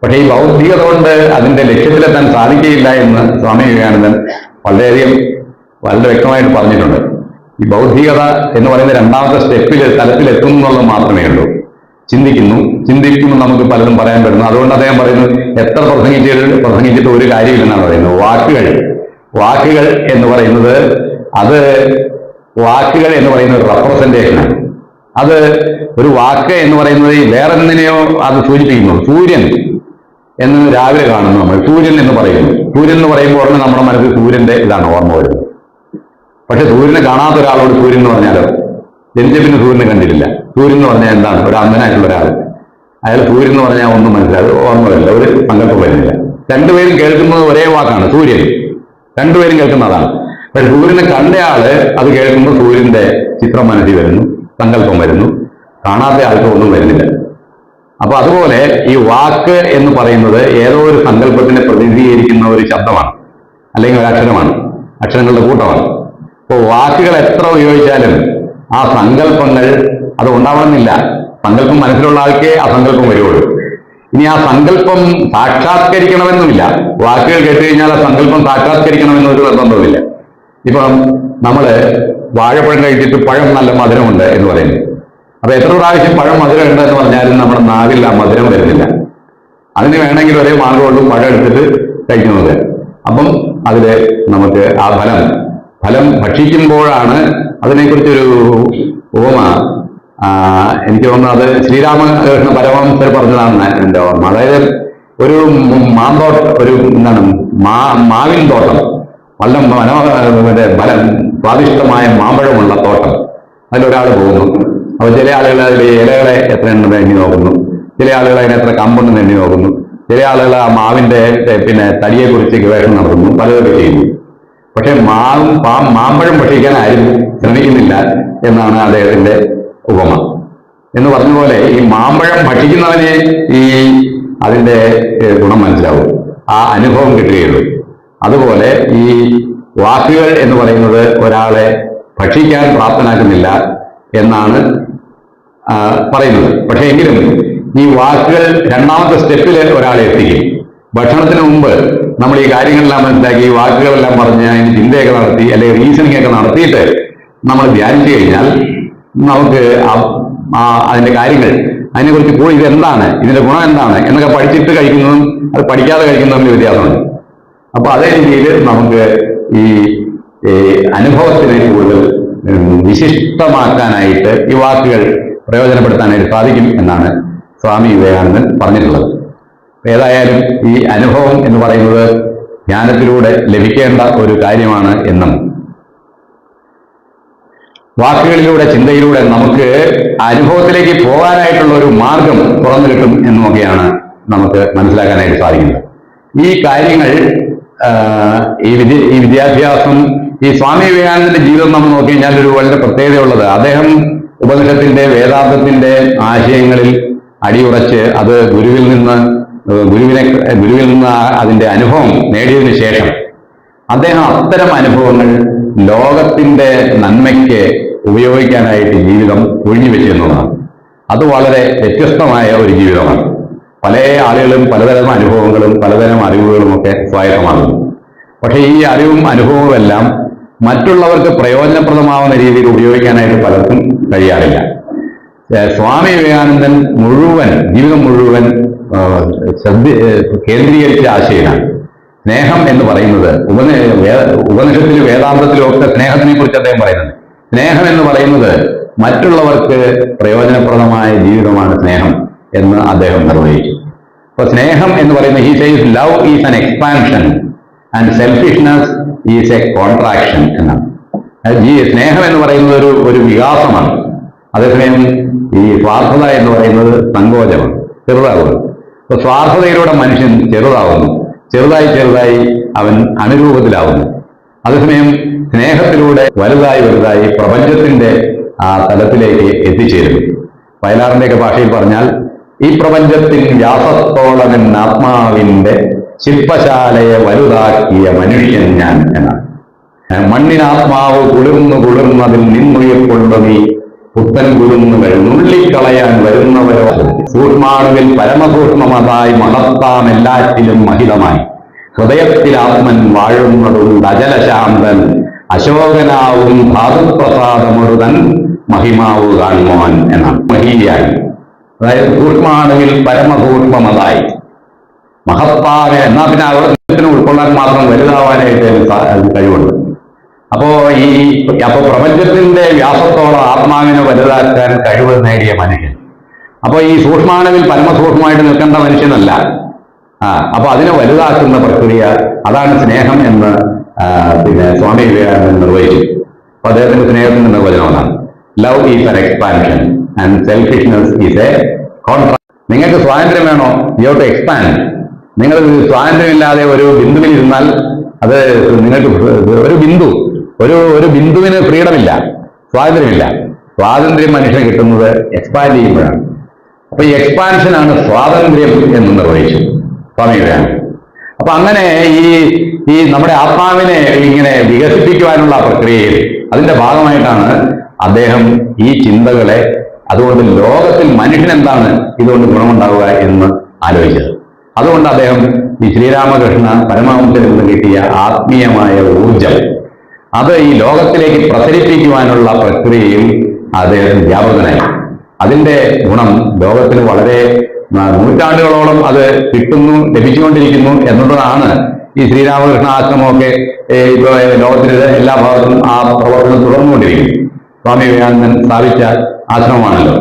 പക്ഷേ ഈ ബൗദ്ധികത കൊണ്ട് അതിന്റെ ലക്ഷ്യത്തിലെത്താൻ സാധിക്കുകയില്ല എന്ന് സ്വാമി വിവേകാനന്ദൻ വളരെ വ്യക്തമായിട്ട് പറഞ്ഞിട്ടുണ്ട്. ഈ ബൗദ്ധികത എന്ന് പറയുന്ന രണ്ടാമത്തെ തലത്തിലെത്തുന്നു എന്നുള്ളത് മാത്രമേ ഉള്ളൂ. ചിന്തിക്കുമ്പോൾ നമുക്ക് പലതും പറയാൻ പറ്റുന്നു. അതുകൊണ്ട് അദ്ദേഹം പറയുന്നത് എത്ര പ്രസംഗിച്ചിട്ട് ഒരു കാര്യമില്ലെന്നാണ് പറയുന്നത്. വാക്കുകൾ എന്ന് പറയുന്നത് ഒരു റെപ്രസെന്റേഷനാണ്. അത് ഒരു വാക്ക് എന്ന് പറയുന്നത് വേറെ എന്തിനെയോ അത് സൂചിപ്പിക്കുന്നു. സൂര്യൻ എന്ന് രാവിലെ കാണുന്നു നമ്മൾ, സൂര്യൻ എന്ന് പറയുന്നു. സൂര്യൻ എന്ന് പറയുമ്പോൾ ഉടനെ നമ്മുടെ മനസ്സിൽ സൂര്യന്റെ ഇതാണ് ഓർമ്മ വരുന്നത്. പക്ഷെ സൂര്യനെ കാണാത്ത ഒരാളോട് സൂര്യൻ എന്ന് പറഞ്ഞാലോ, ജനിച്ച പിന്നെ സൂര്യനെ കണ്ടിട്ടില്ല. സൂര്യൻ എന്ന് പറഞ്ഞാൽ എന്താണ്? ഒരു അന്ധനായിട്ടുള്ള ഒരാൾ, അയാൾ സൂര്യൻ എന്ന് പറഞ്ഞാൽ ഒന്നും മനസ്സിലായത് ഓർമ്മ വരില്ല, ഒരു സങ്കല്പം വരുന്നില്ല. രണ്ടുപേരും കേൾക്കുന്നത് ഒരേ വാക്കാണ്, സൂര്യൻ. രണ്ടുപേരും കേൾക്കുന്നതാണ്. പക്ഷെ സൂര്യനെ കണ്ടയാള് അത് കേൾക്കുമ്പോൾ സൂര്യന്റെ ചിത്രം മനസ്സിൽ വരുന്നു, സങ്കല്പം വരുന്നു. കാണാത്ത ആൾക്ക് ഒന്നും വരുന്നില്ല. അപ്പൊ അതുപോലെ ഈ വാക്ക് എന്ന് പറയുന്നത് ഏതോ ഒരു സങ്കല്പത്തിനെ പ്രതിനിധീകരിക്കുന്ന ഒരു ശബ്ദമാണ്, അല്ലെങ്കിൽ ഒരു അക്ഷരമാണ്, അക്ഷരങ്ങളുടെ കൂട്ടമാണ്. അപ്പോൾ വാക്കുകൾ എത്ര ഉപയോഗിച്ചാലും ആ സങ്കല്പങ്ങൾ അത് ഉണ്ടാവണമെന്നില്ല. സങ്കല്പം മനസ്സിലുള്ള ആൾക്കേ ആ സങ്കല്പം വരുള്ളൂ. ഇനി ആ സങ്കല്പം സാക്ഷാത്കരിക്കണമെന്നുമില്ല. വാക്കുകൾ കേട്ട് കഴിഞ്ഞാൽ ആ സങ്കല്പം സാക്ഷാത്കരിക്കണമെന്നൊരു നിർബന്ധവുമില്ല. ഇപ്പം നമ്മള് വാഴപ്പഴം കഴിച്ചിട്ട് പഴം നല്ല മധുരമുണ്ട് എന്ന് പറയുന്നു. അപ്പൊ എത്ര പ്രാവശ്യം പഴം മധുരം ഉണ്ട് എന്ന് പറഞ്ഞാലും നമ്മുടെ നാവിൽ ആ മധുരം വരുന്നില്ല. അതിന് വേണമെങ്കിൽ ഒരേ മാർഗമുള്ളൂ, പഴം എടുത്തിട്ട് കഴിക്കുന്നത്. അപ്പം അതില് നമുക്ക് ആ ഫലം ഭക്ഷിക്കുമ്പോഴാണ് അതിനെക്കുറിച്ചൊരു ഉപമ എനിക്ക് തോന്നുന്നു അത് ശ്രീരാമകൃഷ്ണ പരമഹംസർ പറഞ്ഞതാണ് എൻ്റെ ഓർമ്മ. അതായത് ഒരു ഒരു എന്താണ് മാവിൻ തോട്ടം, വളരെ സ്വാദിഷ്ടമായ മാമ്പഴമുള്ള തോട്ടം. അതിലൊരാൾ പോകുന്നു. അപ്പൊ ചില ആളുകൾ അതിൽ ഇലകളെ എത്ര ഉണ്ടെന്ന് എണ്ണി നോക്കുന്നു, ചില ആളുകൾ അതിന് എത്ര കമ്പുണ്ടെന്ന് എണ്ണി നോക്കുന്നു, ചില ആളുകൾ ആ മാവിന്റെ തടിയെക്കുറിച്ച് ഗവേഷണം നടത്തുന്നു, പലതൊക്കെ ചെയ്യുന്നു. പക്ഷെ മാമ്പഴം ഭക്ഷിക്കാൻ ആരും ശ്രമിക്കുന്നില്ല എന്നാണ് അദ്ദേഹത്തിന്റെ ഉപമ. എന്ന് പറഞ്ഞ പോലെ ഈ മാമ്പഴം ഭക്ഷിക്കുന്നവനെ ഈ അതിന്റെ ഗുണം മനസ്സിലാവും, ആ അനുഭവം കിട്ടുകയുള്ളൂ. അതുപോലെ ഈ വാക്കുകൾ എന്ന് പറയുന്നത് ഒരാളെ ഭക്ഷിക്കാൻ പ്രാപ്തനാക്കുന്നില്ല എന്നാണ് പറയുന്നത്. പക്ഷെ എങ്കിലും ഈ വാക്കുകൾ രണ്ടാമത്തെ സ്റ്റെപ്പിൽ ഒരാളെ എത്തിക്കും. ഭക്ഷണത്തിന് മുമ്പ് നമ്മൾ ഈ കാര്യങ്ങളെല്ലാം മനസ്സിലാക്കി, ഈ വാക്കുകളെല്ലാം പറഞ്ഞ് അതിന് ചിന്തയൊക്കെ നടത്തി, അല്ലെങ്കിൽ റീസണിങ് ഒക്കെ നടത്തിയിട്ട് നമ്മൾ ധ്യാനിച്ചു കഴിഞ്ഞാൽ നമുക്ക് അതിന്റെ കാര്യങ്ങൾ, അതിനെക്കുറിച്ച് പോയി ഇതെന്താണ്, ഇതിന്റെ ഗുണം എന്താണ് എന്നൊക്കെ പഠിച്ചിട്ട് കഴിക്കുന്നതും അത് പഠിക്കാതെ കഴിക്കുന്നതും വ്യത്യാസമുണ്ട്. അപ്പൊ അതേ രീതിയിൽ നമുക്ക് ഈ അനുഭവത്തിനെ കൂടുതൽ വിശിഷ്ടമാക്കാനായിട്ട് ഈ വാക്കുകൾ പ്രയോജനപ്പെടുത്താനായിട്ട് സാധിക്കും എന്നാണ് സ്വാമി വിവേകാനന്ദൻ പറഞ്ഞിട്ടുള്ളത്. ഏതായാലും ഈ അനുഭവം എന്ന് പറയുന്നത് ജ്ഞാനത്തിലൂടെ ലഭിക്കേണ്ട ഒരു കാര്യമാണ് എന്നും വാക്കുകളിലൂടെ ചിന്തയിലൂടെ നമുക്ക് അനുഭവത്തിലേക്ക് പോകാനായിട്ടുള്ള ഒരു മാർഗം തുറന്നു കിട്ടും എന്നുമൊക്കെയാണ് നമുക്ക് മനസ്സിലാക്കാനായിട്ട് സാധിക്കുന്നത്. ഈ കാര്യങ്ങൾ ഈ വിദ്യാഭ്യാസം, ഈ സ്വാമി വിവേകാനന്ദന്റെ ജീവിതം നമ്മൾ നോക്കി കഴിഞ്ഞാൽ ഒരു വളരെ പ്രത്യേകതയുള്ളത്, അദ്ദേഹം ഉപനിഷത്തിന്റെ വേദാന്തത്തിന്റെ ആശയങ്ങളിൽ അടിയുറച്ച് അത് ഗുരുവിൽ നിന്ന് അതിന്റെ അനുഭവം നേടിയതിനു ശേഷം അദ്ദേഹം അത്തരം അനുഭവങ്ങൾ ലോകത്തിന്റെ നന്മയ്ക്ക് ഉപയോഗിക്കാനായിട്ട് ജീവിതം ഒഴിഞ്ഞു വെച്ചു എന്നുള്ളതാണ്. അത് വളരെ വ്യത്യസ്തമായ ഒരു ജീവിതമാണ്. പല ആളുകളും പലതരം അനുഭവങ്ങളും പലതരം അറിവുകളും ഒക്കെ സ്വായത്തമാകുന്നു. പക്ഷെ ഈ അറിവും അനുഭവവും എല്ലാം മറ്റുള്ളവർക്ക് പ്രയോജനപ്രദമാവുന്ന രീതിയിൽ ഉപയോഗിക്കാനായിട്ട് പലർക്കും കഴിയാറില്ല. സ്വാമി വിവേകാനന്ദൻ ജീവിതം മുഴുവൻ കേന്ദ്രീകരിച്ച ആശയമാണ്. സ്നേഹം എന്ന് പറയുന്നത് ഉപനിഷത്തിലും വേദാന്തത്തിലും ഒക്കെ സ്നേഹത്തിനെ കുറിച്ച് അദ്ദേഹം പറയുന്നത്. സ്നേഹം എന്ന് പറയുന്നത് മറ്റുള്ളവർക്ക് പ്രയോജനപ്രദമായ ജീവിതമാണ് സ്നേഹം എന്ന് അദ്ദേഹം നിർവഹിച്ചു. അപ്പൊ സ്നേഹം എന്ന് പറയുന്നത് he says love is an expansion and selfishness is A contraction എന്നാണ്. സ്നേഹം എന്ന് പറയുന്നത് ഒരു വികാസമാണ്. അതേസമയം ഈ സ്വാർത്ഥത എന്ന് പറയുന്നത് സങ്കോചമാണ്, ചെറുതാകുന്നത്. അപ്പൊ സ്വാർത്ഥതയിലൂടെ മനുഷ്യൻ ചെറുതായി അവൻ അനുരൂപത്തിലാവുന്നു. അതേസമയം സ്നേഹത്തിലൂടെ വലുതായി പ്രപഞ്ചത്തിന്റെ ആ തലത്തിലേക്ക് എത്തിച്ചേരുന്നു. വയലാറിന്റെയൊക്കെ ഭാഷയിൽ പറഞ്ഞാൽ ഈ പ്രപഞ്ചത്തിൽ വ്യാസത്തോളമൻ ആത്മാവിന്റെ ശില്പശാലയെ വലുതാക്കിയ മനുഷ്യൻ ഞാൻ എന്നാണ്. മണ്ണിനാത്മാവ് കുളിർന്നതിൽ നിന്നുയർക്കൊണ്ടു നീ പുത്തൻ കുരുന്നുകൾ നുള്ളിക്കളയാൻ വരുന്നവരോ സൂക്ഷ്മാണുവിൽ പരമസൂക്ഷ്മമതായി മഹത്താം എല്ലാറ്റിലും മഹിതമായി ഹൃദയത്തിൽ ആത്മൻ വാഴുന്നതുണ്ട് അജലശാന്തൻ അശോകനാവും ധാതുപ്രസാദമൊഴുതൻ മഹിമാവ് കാണുവാൻ എന്നാണ്. മഹീയായി, അതായത് സൂക്ഷ്മാണുവിൽ പരമസൂക്ഷ്മമതായി മഹത്തായ, എന്നാ പിന്നെ അവത്തിന് ഉൾക്കൊള്ളാൻ മാത്രം വലുതാവാനായിട്ട് കഴിവുണ്ട്. അപ്പോ ഈ അപ്പൊ പ്രപഞ്ചത്തിന്റെ വ്യാസത്തോളം ആത്മാവിനെ വലുതാക്കാൻ കഴിവ് നേടിയ മനുഷ്യൻ. അപ്പൊ ഈ സൂക്ഷ്മാണുവിൽ പരമസൂക്ഷ്മമായിട്ട് നിൽക്കേണ്ട മനുഷ്യനല്ല. അപ്പൊ അതിനെ വലുതാക്കുന്ന പ്രക്രിയ, അതാണ് സ്നേഹം എന്ന് പിന്നെ സ്വാമി വിവേകാനന്ദൻ നിർവഹിച്ചു. അപ്പൊ അദ്ദേഹത്തിന്റെ സ്നേഹത്തിന്റെ നിർവചനം അതാണ്: love is an expansion and selfishness is a contra. നിങ്ങൾക്ക് സ്വാതന്ത്ര്യം വേണോ? You to expand. നിങ്ങൾ സ്വാതന്ത്ര്യമില്ലാതെ ഒരു ബിന്ദുവിൽ ഇരുന്നാൽ അത് നിങ്ങൾക്ക് ഒരു ബിന്ദുവിന് ഫ്രീഡമില്ല, സ്വാതന്ത്ര്യമില്ല. സ്വാതന്ത്ര്യം മനുഷ്യന് കിട്ടുന്നത് എക്സ്പാൻഡ് ചെയ്യുമ്പോഴാണ്. അപ്പൊ ഈ എക്സ്പാൻഷനാണ് സ്വാതന്ത്ര്യം എന്ന് നിർവഹിച്ചു സ്വാമി വിവേകാനന്ദൻ. അപ്പൊ അങ്ങനെ ഈ നമ്മുടെ ആത്മാവിനെ ഇങ്ങനെ വികസിപ്പിക്കുവാനുള്ള പ്രക്രിയയിൽ അതിന്റെ ഭാഗമായിട്ടാണ് അദ്ദേഹം ഈ ചിന്തകളെ, അതുകൊണ്ട് ലോകത്തിൽ മനുഷ്യനെന്താണ് ഇതുകൊണ്ട് ഗുണമുണ്ടാവുക എന്ന് ആലോചിച്ചത്. അതുകൊണ്ട് അദ്ദേഹം ഈ ശ്രീരാമകൃഷ്ണ പരമഹംസരിൽ നിന്ന് കിട്ടിയ ആത്മീയമായ ഊർജം അത് ഈ ലോകത്തിലേക്ക് പ്രസരിപ്പിക്കുവാനുള്ള പ്രക്രിയയിൽ അദ്ദേഹം വ്യാപൃതനായി. അതിന്റെ ഗുണം ലോകത്തിന് വളരെ നൂറ്റാണ്ടുകളോളം അത് ലഭിച്ചുകൊണ്ടിരിക്കുന്നു എന്നുള്ളതാണ്. ഈ ശ്രീരാമകൃഷ്ണ ആശ്രമമൊക്കെ ഇപ്പൊ ലോകത്തിന് എല്ലാ ഭാഗത്തും ആ പ്രവർത്തനം തുടർന്നുകൊണ്ടിരിക്കുന്നു. സ്വാമി വിവേകാനന്ദൻ സ്ഥാപിച്ച ആശ്രമമാണല്ലോ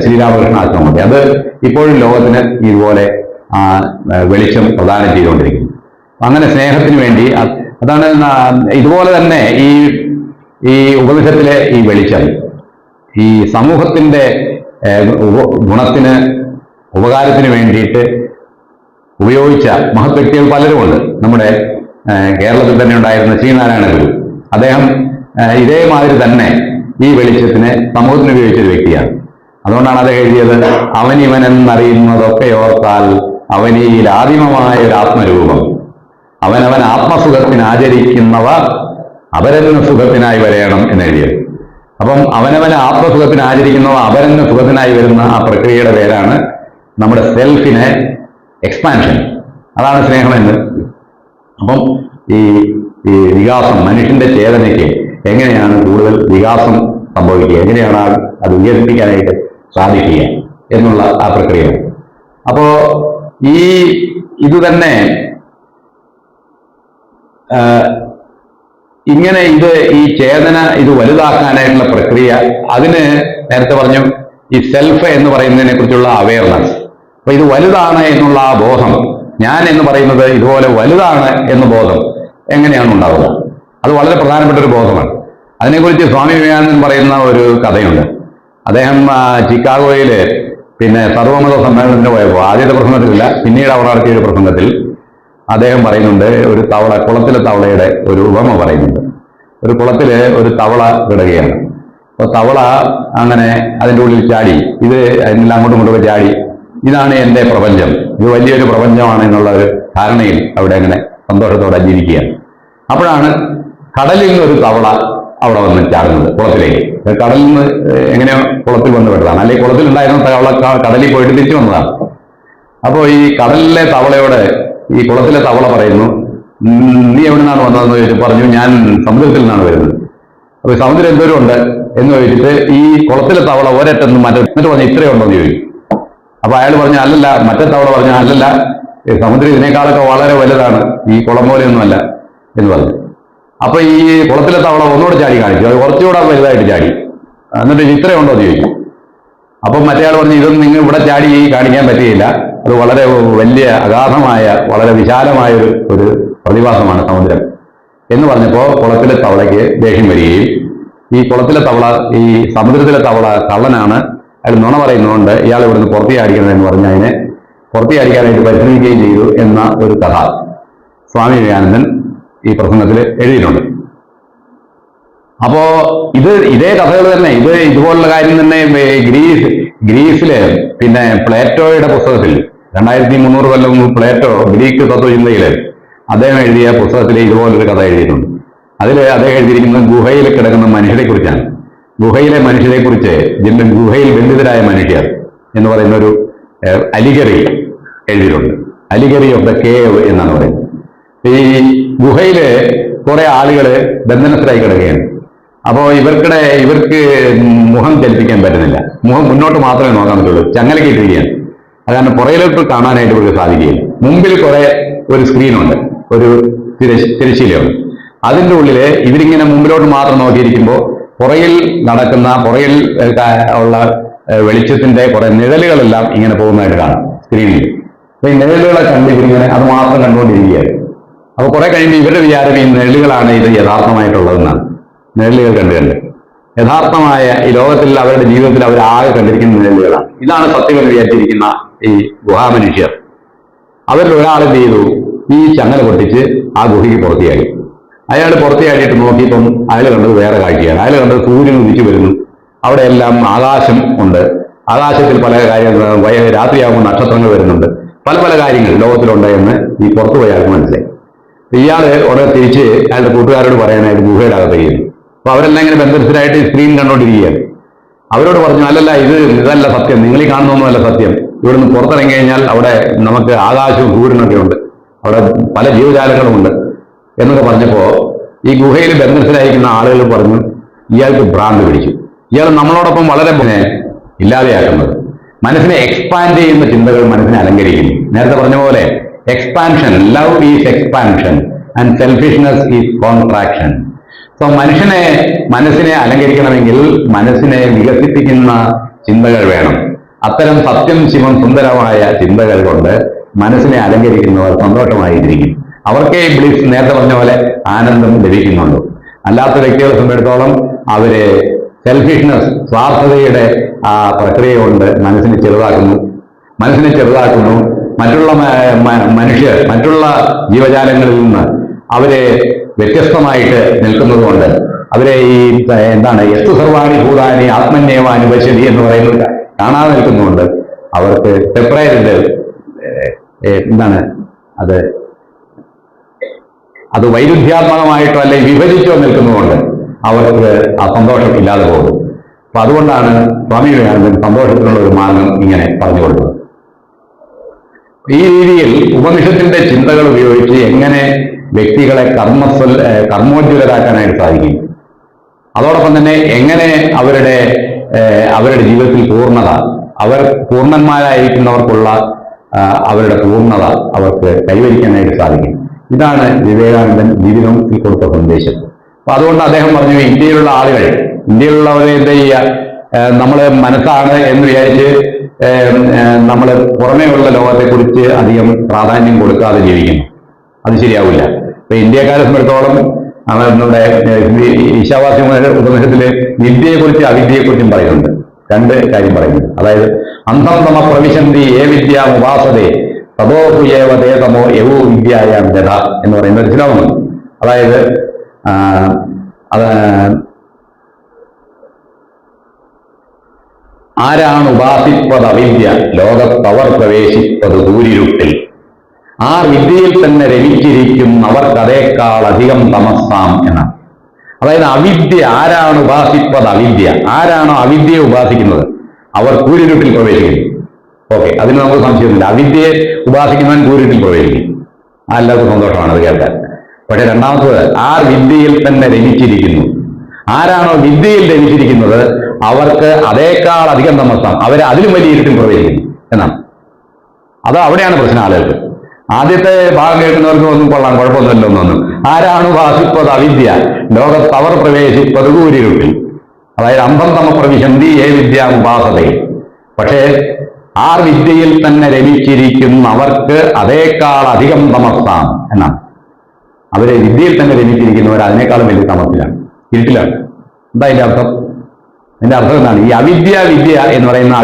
ശ്രീരാമകൃഷ്ണ ആശ്രമമൊക്കെ. അത് ഇപ്പോഴും ലോകത്തിന് ഇതുപോലെ വെളിച്ചം പ്രദാനം ചെയ്തുകൊണ്ടിരിക്കുന്നു. അങ്ങനെ സ്നേഹത്തിന് വേണ്ടി അതാണ്. ഇതുപോലെ തന്നെ ഈ ഉപനിഷത്തിലെ ഈ വെളിച്ചം ഈ സമൂഹത്തിന്റെ ഗുണത്തിന് ഉപകാരത്തിന് വേണ്ടിയിട്ട് ഉപയോഗിച്ച മഹത് വ്യക്തികൾ പലരുമുണ്ട്. നമ്മുടെ കേരളത്തിൽ തന്നെ ഉണ്ടായിരുന്ന ശ്രീനാരായണ ഗുരു, അദ്ദേഹം ഇതേമാതിരി തന്നെ ഈ വെളിച്ചത്തിന് സമൂഹത്തിന് ഉപയോഗിച്ചൊരു വ്യക്തിയാണ്. അതുകൊണ്ടാണ് അദ്ദേഹം എഴുതിയത്: അവനിവനെന്നറിയുന്നതൊക്കെ ഓർത്താൽ അവനിയിൽ ആദിമമായ ഒരു ആത്മരൂപം, അവനവൻ ആത്മസുഖത്തിന് ആചരിക്കുന്നവ അപരന് സുഖത്തിനായി വരയണം എന്നെഴുതിയത്. അപ്പം അവനവനെ ആത്മസുഖത്തിന് ആചരിക്കുന്നവ അപരന് സുഖത്തിനായി വരുന്ന ആ പ്രക്രിയയുടെ പേരാണ് നമ്മുടെ സെൽഫിനെ എക്സ്പാൻഷൻ. അതാണ് സ്നേഹമെന്ന്. അപ്പം ഈ വികാസം, മനുഷ്യന്റെ ചേതനയ്ക്ക് എങ്ങനെയാണ് കൂടുതൽ വികാസം സംഭവിക്കുക, എങ്ങനെയാണ് അത് വികസിപ്പിക്കാനായിട്ട് സാധിക്കുക എന്നുള്ള ആ പ്രക്രിയ. അപ്പോ ഇത് തന്നെ ഇങ്ങനെ ഈ ചേതന ഇത് വലുതാക്കാനായിട്ടുള്ള പ്രക്രിയ, അതിന് നേരത്തെ പറഞ്ഞു ഈ സെൽഫ് എന്ന് പറയുന്നതിനെ കുറിച്ചുള്ള അവയർനെസ്. അപ്പൊ ഇത് വലുതാണ് എന്നുള്ള ആ ബോധം, ഞാൻ എന്ന് പറയുന്നത് ഇതുപോലെ വലുതാണ് എന്ന ബോധം എങ്ങനെയാണ് ഉണ്ടാവുക? അത് വളരെ പ്രധാനപ്പെട്ട ഒരു ബോധമാണ്. അതിനെക്കുറിച്ച് സ്വാമി വിവേകാനന്ദൻ പറയുന്ന ഒരു കഥയുണ്ട്. അദ്ദേഹം ചിക്കാഗോയിൽ പിന്നെ സർവമത സമ്മേളനത്തിന് പോയപ്പോൾ ആദ്യത്തെ പ്രസംഗത്തിലില്ല, പിന്നീട് അവിടെ നടത്തിയ ഒരു പ്രസംഗത്തിൽ അദ്ദേഹം പറയുന്നുണ്ട്, ഒരു തവള, കുളത്തിലെ തവളയുടെ ഒരു ഉപമ പറയുന്നുണ്ട്. ഒരു കുളത്തില് ഒരു തവള കിടക്കുകയാണ്. അപ്പൊ തവള അങ്ങനെ അതിൻ്റെ ഉള്ളിൽ ചാടി, അതിനെല്ലാം അങ്ങോട്ടും ഇങ്ങോട്ടും ചാടി, ഇതാണ് എൻ്റെ പ്രപഞ്ചം, ഇത് വലിയൊരു പ്രപഞ്ചമാണ് എന്നുള്ള ഒരു ധാരണയിൽ അവിടെ അങ്ങനെ സന്തോഷത്തോടെ ജീവിക്കുകയാണ്. അപ്പോഴാണ് കടലിൽ നിന്നൊരു തവള അവിടെ വന്ന് ചാടുന്നത് കുളത്തിലേക്ക്. കടലിൽ നിന്ന് എങ്ങനെയോ കുളത്തിൽ വന്ന് പെട്ടതാണ്, അല്ലെങ്കിൽ കുളത്തിൽ ഉണ്ടായിരുന്ന തവള കടലിൽ പോയിട്ട് തിരിച്ചു വന്നതാണ്. അപ്പോൾ ഈ കടലിലെ തവളയോട് ഈ കുളത്തിലെ തവള പറയുന്നു, നീ എവിടെ നിന്നാണ് വന്നതെന്ന് ചോദിച്ചു. പറഞ്ഞു, ഞാൻ സമുദ്രത്തിൽ നിന്നാണ് വരുന്നത്. അപ്പൊ സമുദ്രം എന്തോരം ഉണ്ട് എന്ന് ചോദിച്ചിട്ട് ഈ കുളത്തിലെ തവള ഒരറ്റെന്ന് എന്നിട്ട് പറഞ്ഞു, ഇത്രയുണ്ടോ എന്ന് ചോദിച്ചു. അപ്പൊ അയാൾ പറഞ്ഞു, അല്ലല്ല. മറ്റേ തവള പറഞ്ഞു, അല്ലല്ല, സമുദ്രം ഇതിനേക്കാളൊക്കെ വളരെ വലുതാണ്, ഈ കുളം പോലെയൊന്നുമല്ല എന്ന് പറഞ്ഞു. അപ്പൊ ഈ കുളത്തിലെ തവള ഒന്നുകൂടെ ചാടി കാണിച്ചു, അത് കുറച്ചുകൂടെ വലുതായിട്ട് ചാടി. എന്നിട്ട് ഇത്രയുണ്ടോ എന്ന് ചോദിച്ചു. അപ്പം മറ്റേയാൾ പറഞ്ഞു, ഇതൊന്നും നിങ്ങൾ ഇവിടെ ചാടി കാണിക്കാൻ പറ്റുകയില്ല, അത് വളരെ വലിയ അഗാധമായ വളരെ വിശാലമായ ഒരു പ്രതിഭാസമാണ് സമുദ്രം എന്ന് പറഞ്ഞപ്പോൾ കുളത്തിലെ തവളയ്ക്ക് ദേഷ്യം വരികയും ഈ കുളത്തിലെ തവള ഈ സമുദ്രത്തിലെ തവള കള്ളനാണ്, അയാൾ നുണ പറയുന്നതുകൊണ്ട് ഇയാൾ ഇവിടുന്ന് പുറത്തിയാടിക്കണമെന്ന് പറഞ്ഞ് അതിനെ പുറത്തിയാടിക്കാനായിട്ട് പരിശ്രമിക്കുകയും ചെയ്തു എന്ന ഒരു കഥ സ്വാമി വിവേകാനന്ദൻ ഈ പ്രസംഗത്തിൽ എഴുതിയിട്ടുണ്ട്. അപ്പോ ഇതേ കഥകൾ തന്നെ, ഇതുപോലുള്ള കാര്യം തന്നെ ഗ്രീസില് പിന്നെ പ്ലേറ്റോയുടെ പുസ്തകത്തിൽ 2300 കൊല്ലം മുമ്പ് പ്ലേറ്റോ ഗ്രീക്ക് തത്വചിന്തയില് അദ്ദേഹം എഴുതിയ പുസ്തകത്തിൽ ഇതുപോലൊരു കഥ എഴുതിയിട്ടുണ്ട്. അതിൽ അദ്ദേഹം എഴുതിയിരിക്കുന്നത് ഗുഹയിൽ കിടക്കുന്ന മനുഷ്യരെ കുറിച്ചാണ്. ഗുഹയിലെ മനുഷ്യരെ കുറിച്ച്, ഗുഹയിൽ ബന്ധിതരായ മനുഷ്യർ എന്ന് പറയുന്ന ഒരു അലിഗറി എഴുതിയിട്ടുണ്ട്. അലിഗറി ഓഫ് ദ കേവ് എന്നാണ് പറയുന്നത്. ഈ ഗുഹയില് കുറെ ആളുകള് ബന്ധനസ്ഥരായി കിടക്കുകയാണ്. അപ്പോൾ ഇവർക്ക് മുഖം ചലിപ്പിക്കാൻ പറ്റുന്നില്ല, മുഖം മുന്നോട്ട് മാത്രമേ നോക്കാൻ പറ്റുള്ളൂ, ചങ്ങലക്കിട്ടിരിക്കുകയാണ്. അത് കാരണം പുറയിലോട്ട് കാണാനായിട്ട് ഇവർക്ക് സാധിക്കുകയില്ല. മുമ്പിൽ ഒരു സ്ക്രീനുണ്ട്, ഒരു തിരശ്ശീലയുണ്ട്. അതിൻ്റെ ഉള്ളില് ഇവരിങ്ങനെ മുമ്പിലോട്ട് മാത്രം നോക്കിയിരിക്കുമ്പോൾ പുറകിൽ ഉള്ള വെളിച്ചത്തിന്റെ കുറെ നിഴലുകളെല്ലാം ഇങ്ങനെ പോകുന്നതായിട്ട് കാണാം സ്ക്രീനിൽ. അപ്പൊ ഈ നിഴലുകളെ കണ്ട് ഇവരിങ്ങനെ അത് മാത്രം കണ്ടുകൊണ്ടിരിക്കുകയാണ്. അപ്പൊ കുറെ കഴിയുമ്പോൾ ഇവരുടെ വിചാരം ഈ നിഴലുകളാണ് ഇത് യഥാർത്ഥമായിട്ടുള്ളതെന്നാണ്. നിഴലുകൾ കണ്ട് യഥാർത്ഥമായ ഈ ലോകത്തിൽ അവരുടെ ജീവിതത്തിൽ അവർ ആകെ കണ്ടിരിക്കുന്ന നിഴലുകളാണ്. ഇതാണ് സത്യമെന്ന് വിചാരിച്ചിരിക്കുന്ന ഈ ഗുഹാമനുഷ്യർ. അവരിൽ ഒരാൾ എന്ത് ചെയ്തു, ഈ ചങ്ങല പൊട്ടിച്ച് ആ ഗുഹയ്ക്ക് പുറത്തിയാടി. അയാൾ പുറത്തിയാടിയിട്ട് നോക്കിയപ്പം അയാൾ കണ്ടത് വേറെ കാഴ്ചയാണ്. അയാൾ കണ്ടത് സൂര്യൻ ഉദിച്ചു വരുന്നു. അവിടെ എല്ലാം ആകാശം ഉണ്ട്. ആകാശത്തിൽ പല കാര്യങ്ങൾ, രാത്രിയാകുമ്പോൾ നക്ഷത്രങ്ങൾ വരുന്നുണ്ട്. പല പല കാര്യങ്ങൾ ലോകത്തിലുണ്ട് എന്ന് ഈ പുറത്തു പോയ ആൾക്ക് മനസ്സിലായി. ഇയാള് ഉടനെ തിരിച്ച് അയാളുടെ കൂട്ടുകാരോട് പറയാനായിട്ട് ഗുഹയുടെ അകത്തേക്കുന്നു. അപ്പൊ അവരെല്ലാം ഇങ്ങനെ ബന്ധത്തിലായിട്ട് സ്ക്രീൻ കണ്ടുകൊണ്ടിരിക്കുകയാണ്. അവരോട് പറഞ്ഞു, അല്ലല്ല, ഇതല്ല സത്യം, നിങ്ങൾ ഈ കാണുന്നൊന്നുമല്ല സത്യം. ഇവിടുന്ന് പുറത്തിറങ്ങി കഴിഞ്ഞാൽ അവിടെ നമുക്ക് ആകാശവും സൂര്യനൊക്കെ ഉണ്ട്, അവിടെ പല ജീവജാലങ്ങളുമുണ്ട് എന്നൊക്കെ പറഞ്ഞപ്പോ ഈ ഗുഹയിൽ ബന്ധത്തിലായിരിക്കുന്ന ആളുകൾ പറഞ്ഞു, ഇയാൾക്ക് ഭ്രാന്ത് പിടിച്ചു. ഇയാൾ നമ്മളോടൊപ്പം വളരെ ഇല്ലാതെയാക്കുന്നത്. മനസ്സിനെ എക്സ്പാൻഡ് ചെയ്യുന്ന ചിന്തകൾ മനസ്സിനെ അലങ്കരിക്കുന്നു. നേരത്തെ പറഞ്ഞ പോലെ expansion, love is expansion and selfishness is contraction. So മനസ്സിനെ അലങ്കരിക്കണമെങ്കിൽ മനസ്സിനെ വികസിപ്പിക്കുന്ന ചിന്തകൾ വേണം. അത്തരം സത്യം ശിവം സുന്ദരമായ ചിന്തകൾ കൊണ്ട് മനസ്സിനെ അലങ്കരിക്കുന്നവർ സന്തോഷമായിരിക്കും. അവർക്കേ ബ്ലിസ്, നേരത്തെ പറഞ്ഞ പോലെ ആനന്ദം ലഭിക്കുന്നുള്ളൂ. അല്ലാത്ത വ്യക്തികളെ സംബന്ധിച്ചിടത്തോളം അവര് സെൽഫിഷ്നെസ്, സ്വാർത്ഥതയുടെ ആ പ്രക്രിയ കൊണ്ട് മനസ്സിനെ ചെറുതാക്കുന്നു. മറ്റുള്ള ജീവജാലങ്ങളിൽ നിന്ന് അവരെ വ്യത്യസ്തമായിട്ട് നിൽക്കുന്നതുകൊണ്ട്, അവരെ ഈ യസ്തു സർവാണി ഭൂതാനി ആത്മന്യേവാനി പശ്യതി എന്ന് പറയുന്നത് കാണാതെ നിൽക്കുന്നുകൊണ്ട് അവർക്ക് സെപ്പറേറ്റ് അത് വൈരുദ്ധ്യാത്മകമായിട്ടോ അല്ലെങ്കിൽ വിഭജിച്ചോ നിൽക്കുന്നതുകൊണ്ട് അവർക്ക് ആ സന്തോഷം ഇല്ലാതെ പോകും. അപ്പൊ അതുകൊണ്ടാണ് സ്വാമി വിവേകാനന്ദൻ സന്തോഷത്തിനുള്ള ഒരു മാർഗം ഇങ്ങനെ പറഞ്ഞു കൊടുത്തത്. ഈ രീതിയിൽ ഉപനിഷത്തിന്റെ ചിന്തകൾ ഉപയോഗിച്ച് എങ്ങനെ വ്യക്തികളെ കർമ്മോജ്വലരാക്കാനായിട്ട് സാധിക്കും, അതോടൊപ്പം തന്നെ എങ്ങനെ അവരുടെ ജീവിതത്തിൽ പൂർണ്ണത, അവർ പൂർണ്ണന്മാരായിരിക്കുന്നവർക്കുള്ള അവരുടെ പൂർണ്ണത അവർക്ക് കൈവരിക്കാനായിട്ട് സാധിക്കും. ഇതാണ് വിവേകാനന്ദൻ ജീവിതത്തിൽ കൊടുത്ത സന്ദേശം. അപ്പൊ അതുകൊണ്ട് അദ്ദേഹം പറഞ്ഞു, ഇന്ത്യയിലുള്ളവരെ എന്താ ചെയ്യുക, നമ്മൾ മനസ്സാണ് എന്ന് വിചാരിച്ച് നമ്മൾ പുറമേയുള്ള ലോകത്തെക്കുറിച്ച് അധികം പ്രാധാന്യം കൊടുക്കാതെ ജീവിക്കുന്നു. അത് ശരിയാവില്ല. ഇപ്പൊ ഇന്ത്യക്കാരെ സംബന്ധിച്ചിടത്തോളം നമ്മുടെ ഈശാവാസ്യ ഉപനിഷത്തില് വിദ്യയെക്കുറിച്ച് അവിദ്യയെക്കുറിച്ചും പറയുന്നുണ്ട്. രണ്ട് കാര്യം പറയുന്നു. അതായത് അന്ധം തമ പ്രവിശന്തി ഏ വിദ്യ ഉപാസതേ തപോഹുയേവതേ തമോ യവോ വിദ്യായാം ജഥ എന്ന് പറയുന്ന ഒരു ശ്ലോകമുണ്ട്. അതായത് ആരാണ് ഉപാസിപ്പത് അവിദ്യ ലോകത്തവർ പ്രവേശിപ്പത് ദൂരിരുട്ടിൽ. ആ വിദ്യയിൽ തന്നെ രമിച്ചിരിക്കുന്നവർക്കതേക്കാൾ അധികം തമസ്സാം എന്നാണ്. അതായത് അവിദ്യ, ആരാണ് ഉപാസിപ്പത് അവിദ്യ, ആരാണോ അവിദ്യയെ ഉപാസിക്കുന്നത് അവർ കൂരിരുട്ടിൽ പ്രവേശിക്കുന്നു. ഓക്കെ, അതിന് നമുക്ക് സംശയമൊന്നുമില്ല. അവിദ്യയെ ഉപാസിക്കുന്നവൻ കൂരിരുട്ടിൽ പ്രവേശിക്കും. എല്ലാവർക്കും സന്തോഷമാണ് അത് കേൾക്കാൻ. പക്ഷെ രണ്ടാമത്തത്, ആ വിദ്യയിൽ തന്നെ രമിച്ചിരിക്കുന്നു. ആരാണോ വിദ്യയിൽ രമിച്ചിരിക്കുന്നത് അവർക്ക് അതേക്കാൾ അധികം തമസ്സാം, അവരെ അതിലും വലിയ ഇരുട്ടിൽ പ്രവേശിക്കുന്നു എന്നാണ്. അത് അവിടെയാണ് പ്രശ്നം ആളുകൾക്ക്. ആദ്യത്തെ ഭാഗം കേൾക്കുന്നവർക്ക് ഒന്നും കൊള്ളാം, കുഴപ്പമൊന്നുമില്ല ഒന്നും. ആരാണ് ഉപാസിപ്പത് അവിദ്യ ലോകത്തവർ പ്രവേശിപ്പത് കൂരിരുട്ടിൽ. അതായത് അന്ധം തമ പ്രവിശന്തി ഏ വിദ്യ ഉപാസതയിൽ. പക്ഷേ ആ വിദ്യയിൽ തന്നെ രമിച്ചിരിക്കുന്നവർക്ക് അതേക്കാൾ അധികം തമസ്സാം എന്നാണ്. അവരെ വിദ്യയിൽ തന്നെ രമിച്ചിരിക്കുന്നവർ അതിനേക്കാളും വലിയ തമസ്സിലാണ്, ഇരുട്ടിലാണ്. എന്താ അതിന്റെ അർത്ഥം? അതിന്റെ അർത്ഥം എന്താണ്? ഈ അവിദ്യ എന്ന് പറയുന്ന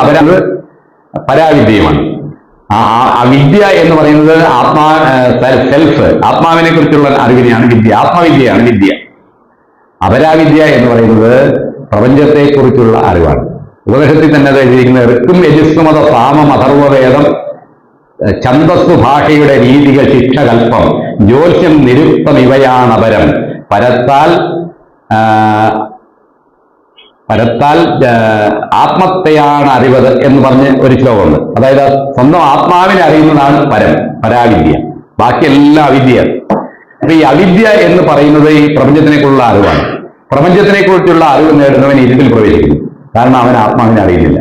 അവരത് പരാവിദ്യയുമാണ്. അവിദ്യ എന്ന് പറയുന്നത് ആത്മാവിനെ കുറിച്ചുള്ള അറിവിനെയാണ് വിദ്യ, ആത്മവിദ്യയാണ് വിദ്യ. അപരാവിദ്യ എന്ന് പറയുന്നത് പ്രപഞ്ചത്തെക്കുറിച്ചുള്ള അറിവാണ്. ഉപനിഷത്തിൽ തന്നെ എഴുതിയിരിക്കുന്ന ഋക്കും യജുസ്സുമത സാമം അഥർവവേദം ഛന്ദസ്സു ഭാഷയുടെ രീതികൾ ശിക്ഷകൽപ്പം ജ്യോത്സ്യം നിരുക്തം ഇവയാണപരം പരത്താൽ ആത്മത്തെയാണ് അറിവത് എന്ന് പറഞ്ഞ് ഒരു ശ്ലോകമുണ്ട്. അതായത് സ്വന്തം ആത്മാവിനെ അറിയുന്നതാണ് പരാവിദ്യ, ബാക്കിയെല്ലാം അവിദ്യയാണ്. അപ്പൊ ഈ അവിദ്യ എന്ന് പറയുന്നത് ഈ പ്രപഞ്ചത്തിനെക്കുറിച്ചുള്ള അറിവാണ്. പ്രപഞ്ചത്തിനെക്കുറിച്ചുള്ള അറിവ് നേടുന്നവൻ ഇരുട്ടിൽ പ്രവേശിക്കുന്നു. കാരണം അവൻ ആത്മാവിനെ അറിയുന്നില്ല,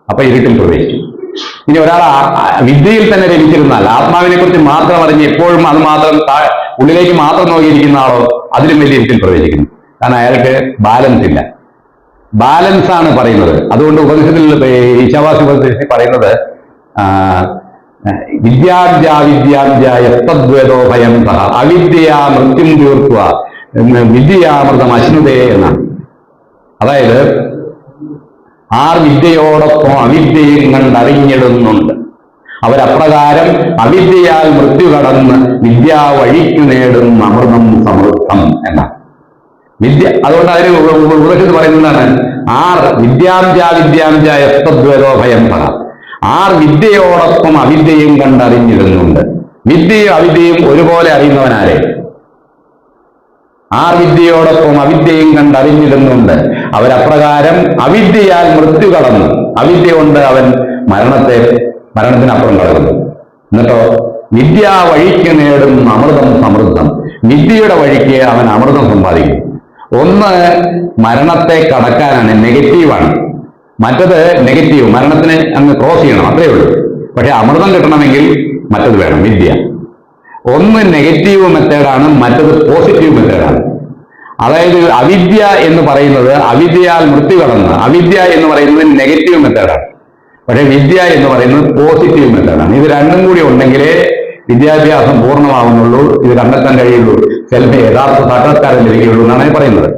അപ്പൊ ഇരുട്ടിൽ പ്രവേശിച്ചു. ഇനി ഒരാൾ വിദ്യയിൽ തന്നെ രമിച്ചിരുന്നാൽ, ആത്മാവിനെ കുറിച്ച് മാത്രം അറിഞ്ഞ് എപ്പോഴും അത് മാത്രം ഉള്ളിലേക്ക് മാത്രം നോക്കിയിരിക്കുന്ന ആളോ അതിലും വലിയ ഇരുട്ടിൽ പ്രവേശിക്കുന്നു. കാരണം അയാൾക്ക് ബാലൻസ് ഇല്ല. ബാലൻസ് ആണ് പറയുന്നത്. അതുകൊണ്ട് ഉപനിഷത്തിൽ ഈശാവാസി ഉപനിഷത്തിൽ പറയുന്നത് വിദ്യാദ്യാവിദ്യാദ്യായസ്തദ്വേദോ ഭയം സഹ അവിദ്യയാ മൃത്യും തീർക്കുക വിദ്യയാമൃതം അശ്നുതേ എന്നാണ്. അതായത് ആർ വിദ്യയോടൊപ്പം അവിദ്യയും കണ്ടറിഞ്ഞിടുന്നുണ്ട് അവരപ്രകാരം അവിദ്യയാൽ മൃത്യു കടന്ന് വിദ്യാ വഴിക്കു നേടും അമൃതം സമൃദ്ധം എന്നാണ് വിദ്യ. അതുകൊണ്ട് അതിന് ഉപനിഷത്ത് പറയുന്നതാണ് ആർ വിദ്യാദ്യാവിദ്യാദ്യായസ്തദ്വേദോ ഭയം സഹ ആർ വിദ്യയോടൊപ്പം അവിദ്യയും കണ്ടറിഞ്ഞിടുന്നുണ്ട്. വിദ്യയും അവിദ്യയും ഒരുപോലെ അറിയുന്നവനാരെ? ആർ വിദ്യയോടൊപ്പം അവിദ്യയും കണ്ടറിഞ്ഞിടുന്നുണ്ട് അവരപ്രകാരം അവിദ്യയാൽ മൃത്യു കടന്നു. അവിദ്യ കൊണ്ട് അവൻ മരണത്തിനപ്പുറം കടക്കുന്നു. എന്നിട്ടോ വിദ്യ വഴിക്ക് നേടും അമൃതം സമൃദ്ധം. വിദ്യയുടെ വഴിക്ക് അവൻ അമൃതം സമ്പാദിക്കും. ഒന്ന് മരണത്തെ കടക്കാനാണ്, നെഗറ്റീവാണ്. മറ്റത് നെഗറ്റീവ്, മരണത്തിന് അങ്ങ് ക്രോസ് ചെയ്യണം, അത്രയേ ഉള്ളൂ. പക്ഷെ അമൃതം കിട്ടണമെങ്കിൽ മറ്റത് വേണം, വിദ്യ. ഒന്ന് നെഗറ്റീവ് മെത്തേഡാണ്, മറ്റത് പോസിറ്റീവ് മെത്തേഡാണ്. അതായത് അവിദ്യ എന്ന് പറയുന്നത് അവിദ്യയാൽ മൃത്യു കടന്ന്, അവിദ്യ എന്ന് പറയുന്നത് നെഗറ്റീവ് മെത്തേഡാണ്. പക്ഷെ വിദ്യ എന്ന് പറയുന്നത് പോസിറ്റീവ് മെത്തേഡാണ്. ഇത് രണ്ടും കൂടി ഉണ്ടെങ്കിലേ വിദ്യാഭ്യാസം പൂർണ്ണമാവുന്നുള്ളൂ, ഇത് കണ്ടെത്താൻ കഴിയുള്ളൂ, യഥാർത്ഥ സാക്ഷാത്കാരം ലഭിക്കുകയുള്ളൂ എന്നാണ് പറയുന്നത്.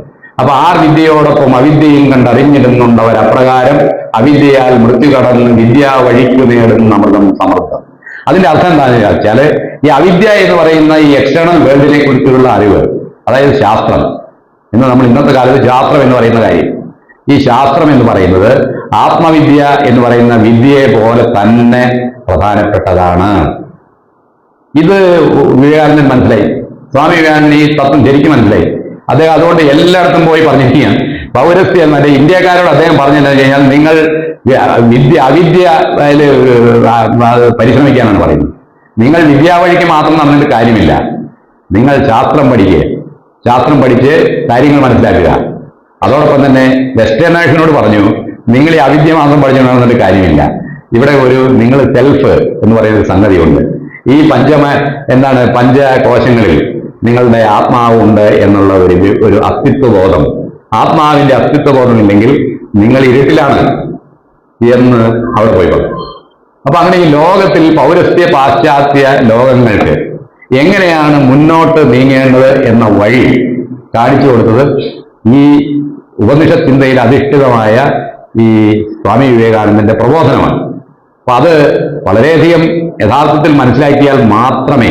അപ്പൊ ആർ വിദ്യയോടൊപ്പം അവിദ്യയും കണ്ടറിഞ്ഞിടുന്നുണ്ട് അവരപ്രകാരം അവിദ്യയാൽ മൃത്യു കടന്ന് വിദ്യാ വഴിക്കു നേടുന്ന അമൃതം സമൃദ്ധം. അതിന്റെ അർത്ഥം എന്താണെന്ന് വെച്ചാല് ഈ അവിദ്യ എന്ന് പറയുന്ന ഈ എക്സ്റ്റേണൽ വേൾഡിനെ കുറിച്ചുള്ള അറിവ്, അതായത് ശാസ്ത്രം. നമ്മൾ ഇന്നത്തെ കാലത്ത് ശാസ്ത്രം എന്ന് പറയുന്ന കാര്യം, ഈ ശാസ്ത്രം എന്ന് പറയുന്നത് ആത്മവിദ്യ എന്ന് പറയുന്ന വിദ്യയെ പോലെ തന്നെ പ്രധാനപ്പെട്ടതാണ്. ഇത് വിവേകാനന്ദൻ മനസ്സിലായി. സ്വാമി വിവേകാനന്ദൻ ഈ തത്വം ശരിക്കും മനസ്സിലായി. അദ്ദേഹം അതുകൊണ്ട് എല്ലായിടത്തും പോയി പറഞ്ഞിരിക്കുകയാണ്. പൗരസ്ത്യ എന്നല്ല, ഇന്ത്യക്കാരോട് അദ്ദേഹം പറഞ്ഞെന്നു കഴിഞ്ഞാൽ നിങ്ങൾ അവിദ്യ പരിശ്രമിക്കാനാണ് പറയുന്നത്. നിങ്ങൾ വിദ്യാവഴിക്ക് മാത്രം നടന്നിട്ട് കാര്യമില്ല. നിങ്ങൾ ശാസ്ത്രം പഠിക്കുക, ശാസ്ത്രം പഠിച്ച് കാര്യങ്ങൾ മനസ്സിലാക്കുക. അതോടൊപ്പം തന്നെ വെസ്റ്റേണേഴ്സിനോട് പറഞ്ഞു നിങ്ങൾ ഈ അവിദ്യ മാത്രം പഠിച്ചു നടന്നിട്ട് കാര്യമില്ല. ഇവിടെ നിങ്ങൾ സെൽഫ് എന്ന് പറയുന്ന ഒരു സംഗതിയുണ്ട്. ഈ പഞ്ചകോശങ്ങളിൽ നിങ്ങളുടെ ആത്മാവുണ്ട് എന്നുള്ള ഒരു അസ്തിത്വബോധം, ആത്മാവിന്റെ അസ്തിത്വബോധം ഇല്ലെങ്കിൽ നിങ്ങൾ ഇരുട്ടിലാണ് എന്ന് അവർ പോയി പറഞ്ഞു. അപ്പൊ അങ്ങനെ ഈ ലോകത്തിൽ പൗരസ്ത്യ പാശ്ചാത്യ ലോകങ്ങൾക്ക് എങ്ങനെയാണ് മുന്നോട്ട് നീങ്ങേണ്ടത് എന്ന വഴി കാണിച്ചു കൊടുത്തത് ഈ ഉപനിഷത്ത് ചിന്തയിൽ അധിഷ്ഠിതമായ ഈ സ്വാമി വിവേകാനന്ദന്റെ പ്രബോധനമാണ്. അപ്പൊ അത് വളരെയധികം യഥാർത്ഥത്തിൽ മനസ്സിലാക്കിയാൽ മാത്രമേ,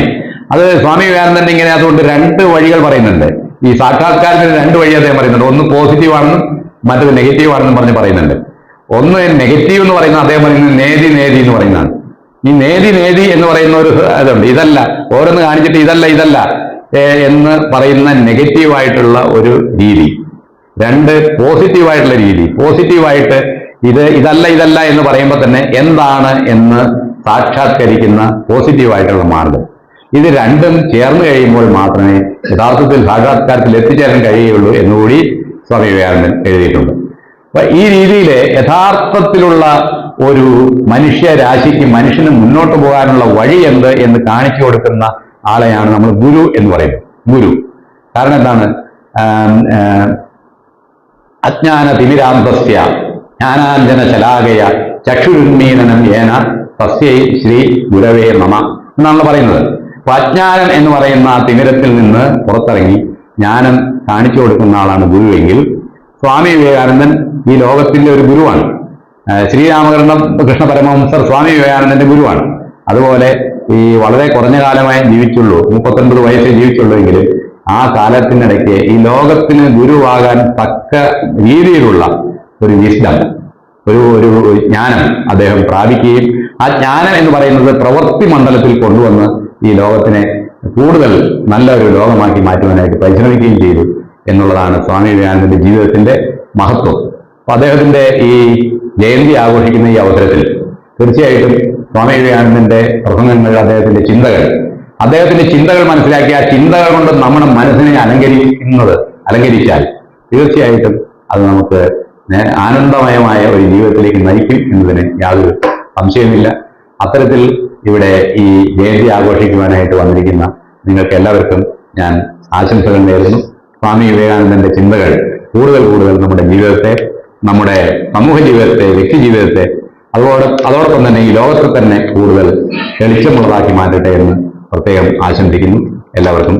അത് സ്വാമി വിവേകാനന്ദന്റെ ഇങ്ങനെ അതുകൊണ്ട് രണ്ട് വഴികൾ പറയുന്നുണ്ട്. ഈ സാക്ഷാത്കാരത്തിന് രണ്ട് വഴി അദ്ദേഹം പറയുന്നുണ്ട്. ഒന്ന് പോസിറ്റീവാണെന്നും മറ്റത് നെഗറ്റീവ് ആണെന്നും പറഞ്ഞ് പറയുന്നുണ്ട്. ഒന്ന് നെഗറ്റീവ് എന്ന് പറയുന്നത് അദ്ദേഹം പറയുന്നത് നേതി എന്ന് പറയുന്നതാണ്. ഈ നേതി എന്ന് പറയുന്ന ഒരു ഇതുണ്ട്. ഇതല്ല, ഓരോന്ന് കാണിച്ചിട്ട് ഇതല്ല എന്ന് പറയുന്ന നെഗറ്റീവായിട്ടുള്ള ഒരു രീതി. രണ്ട് പോസിറ്റീവായിട്ടുള്ള രീതി. പോസിറ്റീവായിട്ട് ഇതല്ല എന്ന് പറയുമ്പോൾ തന്നെ എന്താണ് എന്ന് സാക്ഷാത്കരിക്കുന്ന പോസിറ്റീവായിട്ടുള്ള മാർഗം. ഇത് രണ്ടും ചേർന്ന് കഴിയുമ്പോൾ മാത്രമേ യഥാർത്ഥത്തിൽ സാക്ഷാത്കാരത്തിൽ എത്തിച്ചേരാൻ കഴിയുകയുള്ളൂ എന്നുകൂടി സ്വാമി വിവേകാനന്ദൻ എഴുതിയിട്ടുണ്ട്. അപ്പൊ ഈ രീതിയിൽ യഥാർത്ഥത്തിലുള്ള ഒരു മനുഷ്യരാശിക്ക്, മനുഷ്യന് മുന്നോട്ട് പോകാനുള്ള വഴി എന്ത് എന്ന് കാണിച്ചു കൊടുക്കുന്ന ആളെയാണ് നമ്മൾ ഗുരു എന്ന് പറയുന്നത്. ഗുരു കാരണം എന്താണ്? അജ്ഞാന തിമിരാന്തസ്യ ജ്ഞാനാഞ്ജന ശലാകയ ചക്ഷുരുന്മീലനം ഏന തസ്യൈ ശ്രീ ഗുരവേ നമ എന്നാണ് പറയുന്നത്. അപ്പൊ അജ്ഞാനം എന്ന് പറയുന്ന ആ തിമിരത്തിൽ നിന്ന് പുറത്തിറങ്ങി ജ്ഞാനം കാണിച്ചു കൊടുക്കുന്ന ആളാണ് ഗുരുവെങ്കിൽ, സ്വാമി വിവേകാനന്ദൻ ഈ ലോകത്തിന്റെ ഒരു ഗുരുവാണ്. കൃഷ്ണ പരമഹംസർ സ്വാമി വിവേകാനന്ദന്റെ ഗുരുവാണ്. അതുപോലെ ഈ വളരെ കുറഞ്ഞ കാലമായി ജീവിച്ചുള്ളൂ, 39 വയസ്സേ ജീവിച്ചുള്ളൂ എങ്കിലും ആ കാലത്തിനിടയ്ക്ക് ഈ ലോകത്തിന് ഗുരുവാകാൻ തക്ക രീതിയിലുള്ള ഒരു വിസ്ഡം, ഒരു ജ്ഞാനം അദ്ദേഹം പ്രാപിക്കുകയും ആ ജ്ഞാനം എന്ന് പറയുന്നത് പ്രവൃത്തി മണ്ഡലത്തിൽ കൊണ്ടുവന്ന് ഈ ലോകത്തിനെ കൂടുതൽ നല്ലൊരു ലോകമാക്കി മാറ്റുവാനായിട്ട് പരിശ്രമിക്കുകയും ചെയ്തു എന്നുള്ളതാണ് സ്വാമി വിവേകാനന്ദന്റെ ജീവിതത്തിന്റെ മഹത്വം. അപ്പൊ അദ്ദേഹത്തിന്റെ ഈ ജയന്തി ആഘോഷിക്കുന്ന ഈ അവസരത്തിൽ തീർച്ചയായിട്ടും സ്വാമി വിവേകാനന്ദന്റെ പ്രസംഗങ്ങൾ, അദ്ദേഹത്തിന്റെ ചിന്തകൾ മനസ്സിലാക്കി ആ ചിന്തകൾ കൊണ്ട് നമ്മുടെ മനസ്സിനെ അലങ്കരിച്ചാൽ തീർച്ചയായിട്ടും അത് നമുക്ക് ആനന്ദമയമായ ഒരു ജീവിതത്തിലേക്ക് നയിക്കും എന്നതിന് യാതൊരു സംശയമില്ല. അത്തരത്തിൽ ഇവിടെ ഈ ജയന്തി ആഘോഷിക്കുവാനായിട്ട് വന്നിരിക്കുന്ന നിങ്ങൾക്ക് എല്ലാവർക്കും ഞാൻ ആശംസകൾ നേരുന്നു. സ്വാമി വിവേകാനന്ദന്റെ ചിന്തകൾ കൂടുതൽ നമ്മുടെ ജീവിതത്തെ, നമ്മുടെ സമൂഹ ജീവിതത്തെ, വ്യക്തി ജീവിതത്തെ, അതോടൊപ്പം തന്നെ ഈ ലോകത്തെ തന്നെ കൂടുതൽ തെളിച്ചമുള്ളതാക്കി മാറ്റട്ടെ എന്ന് പ്രത്യേകം ആശംസിക്കുന്നു. എല്ലാവർക്കും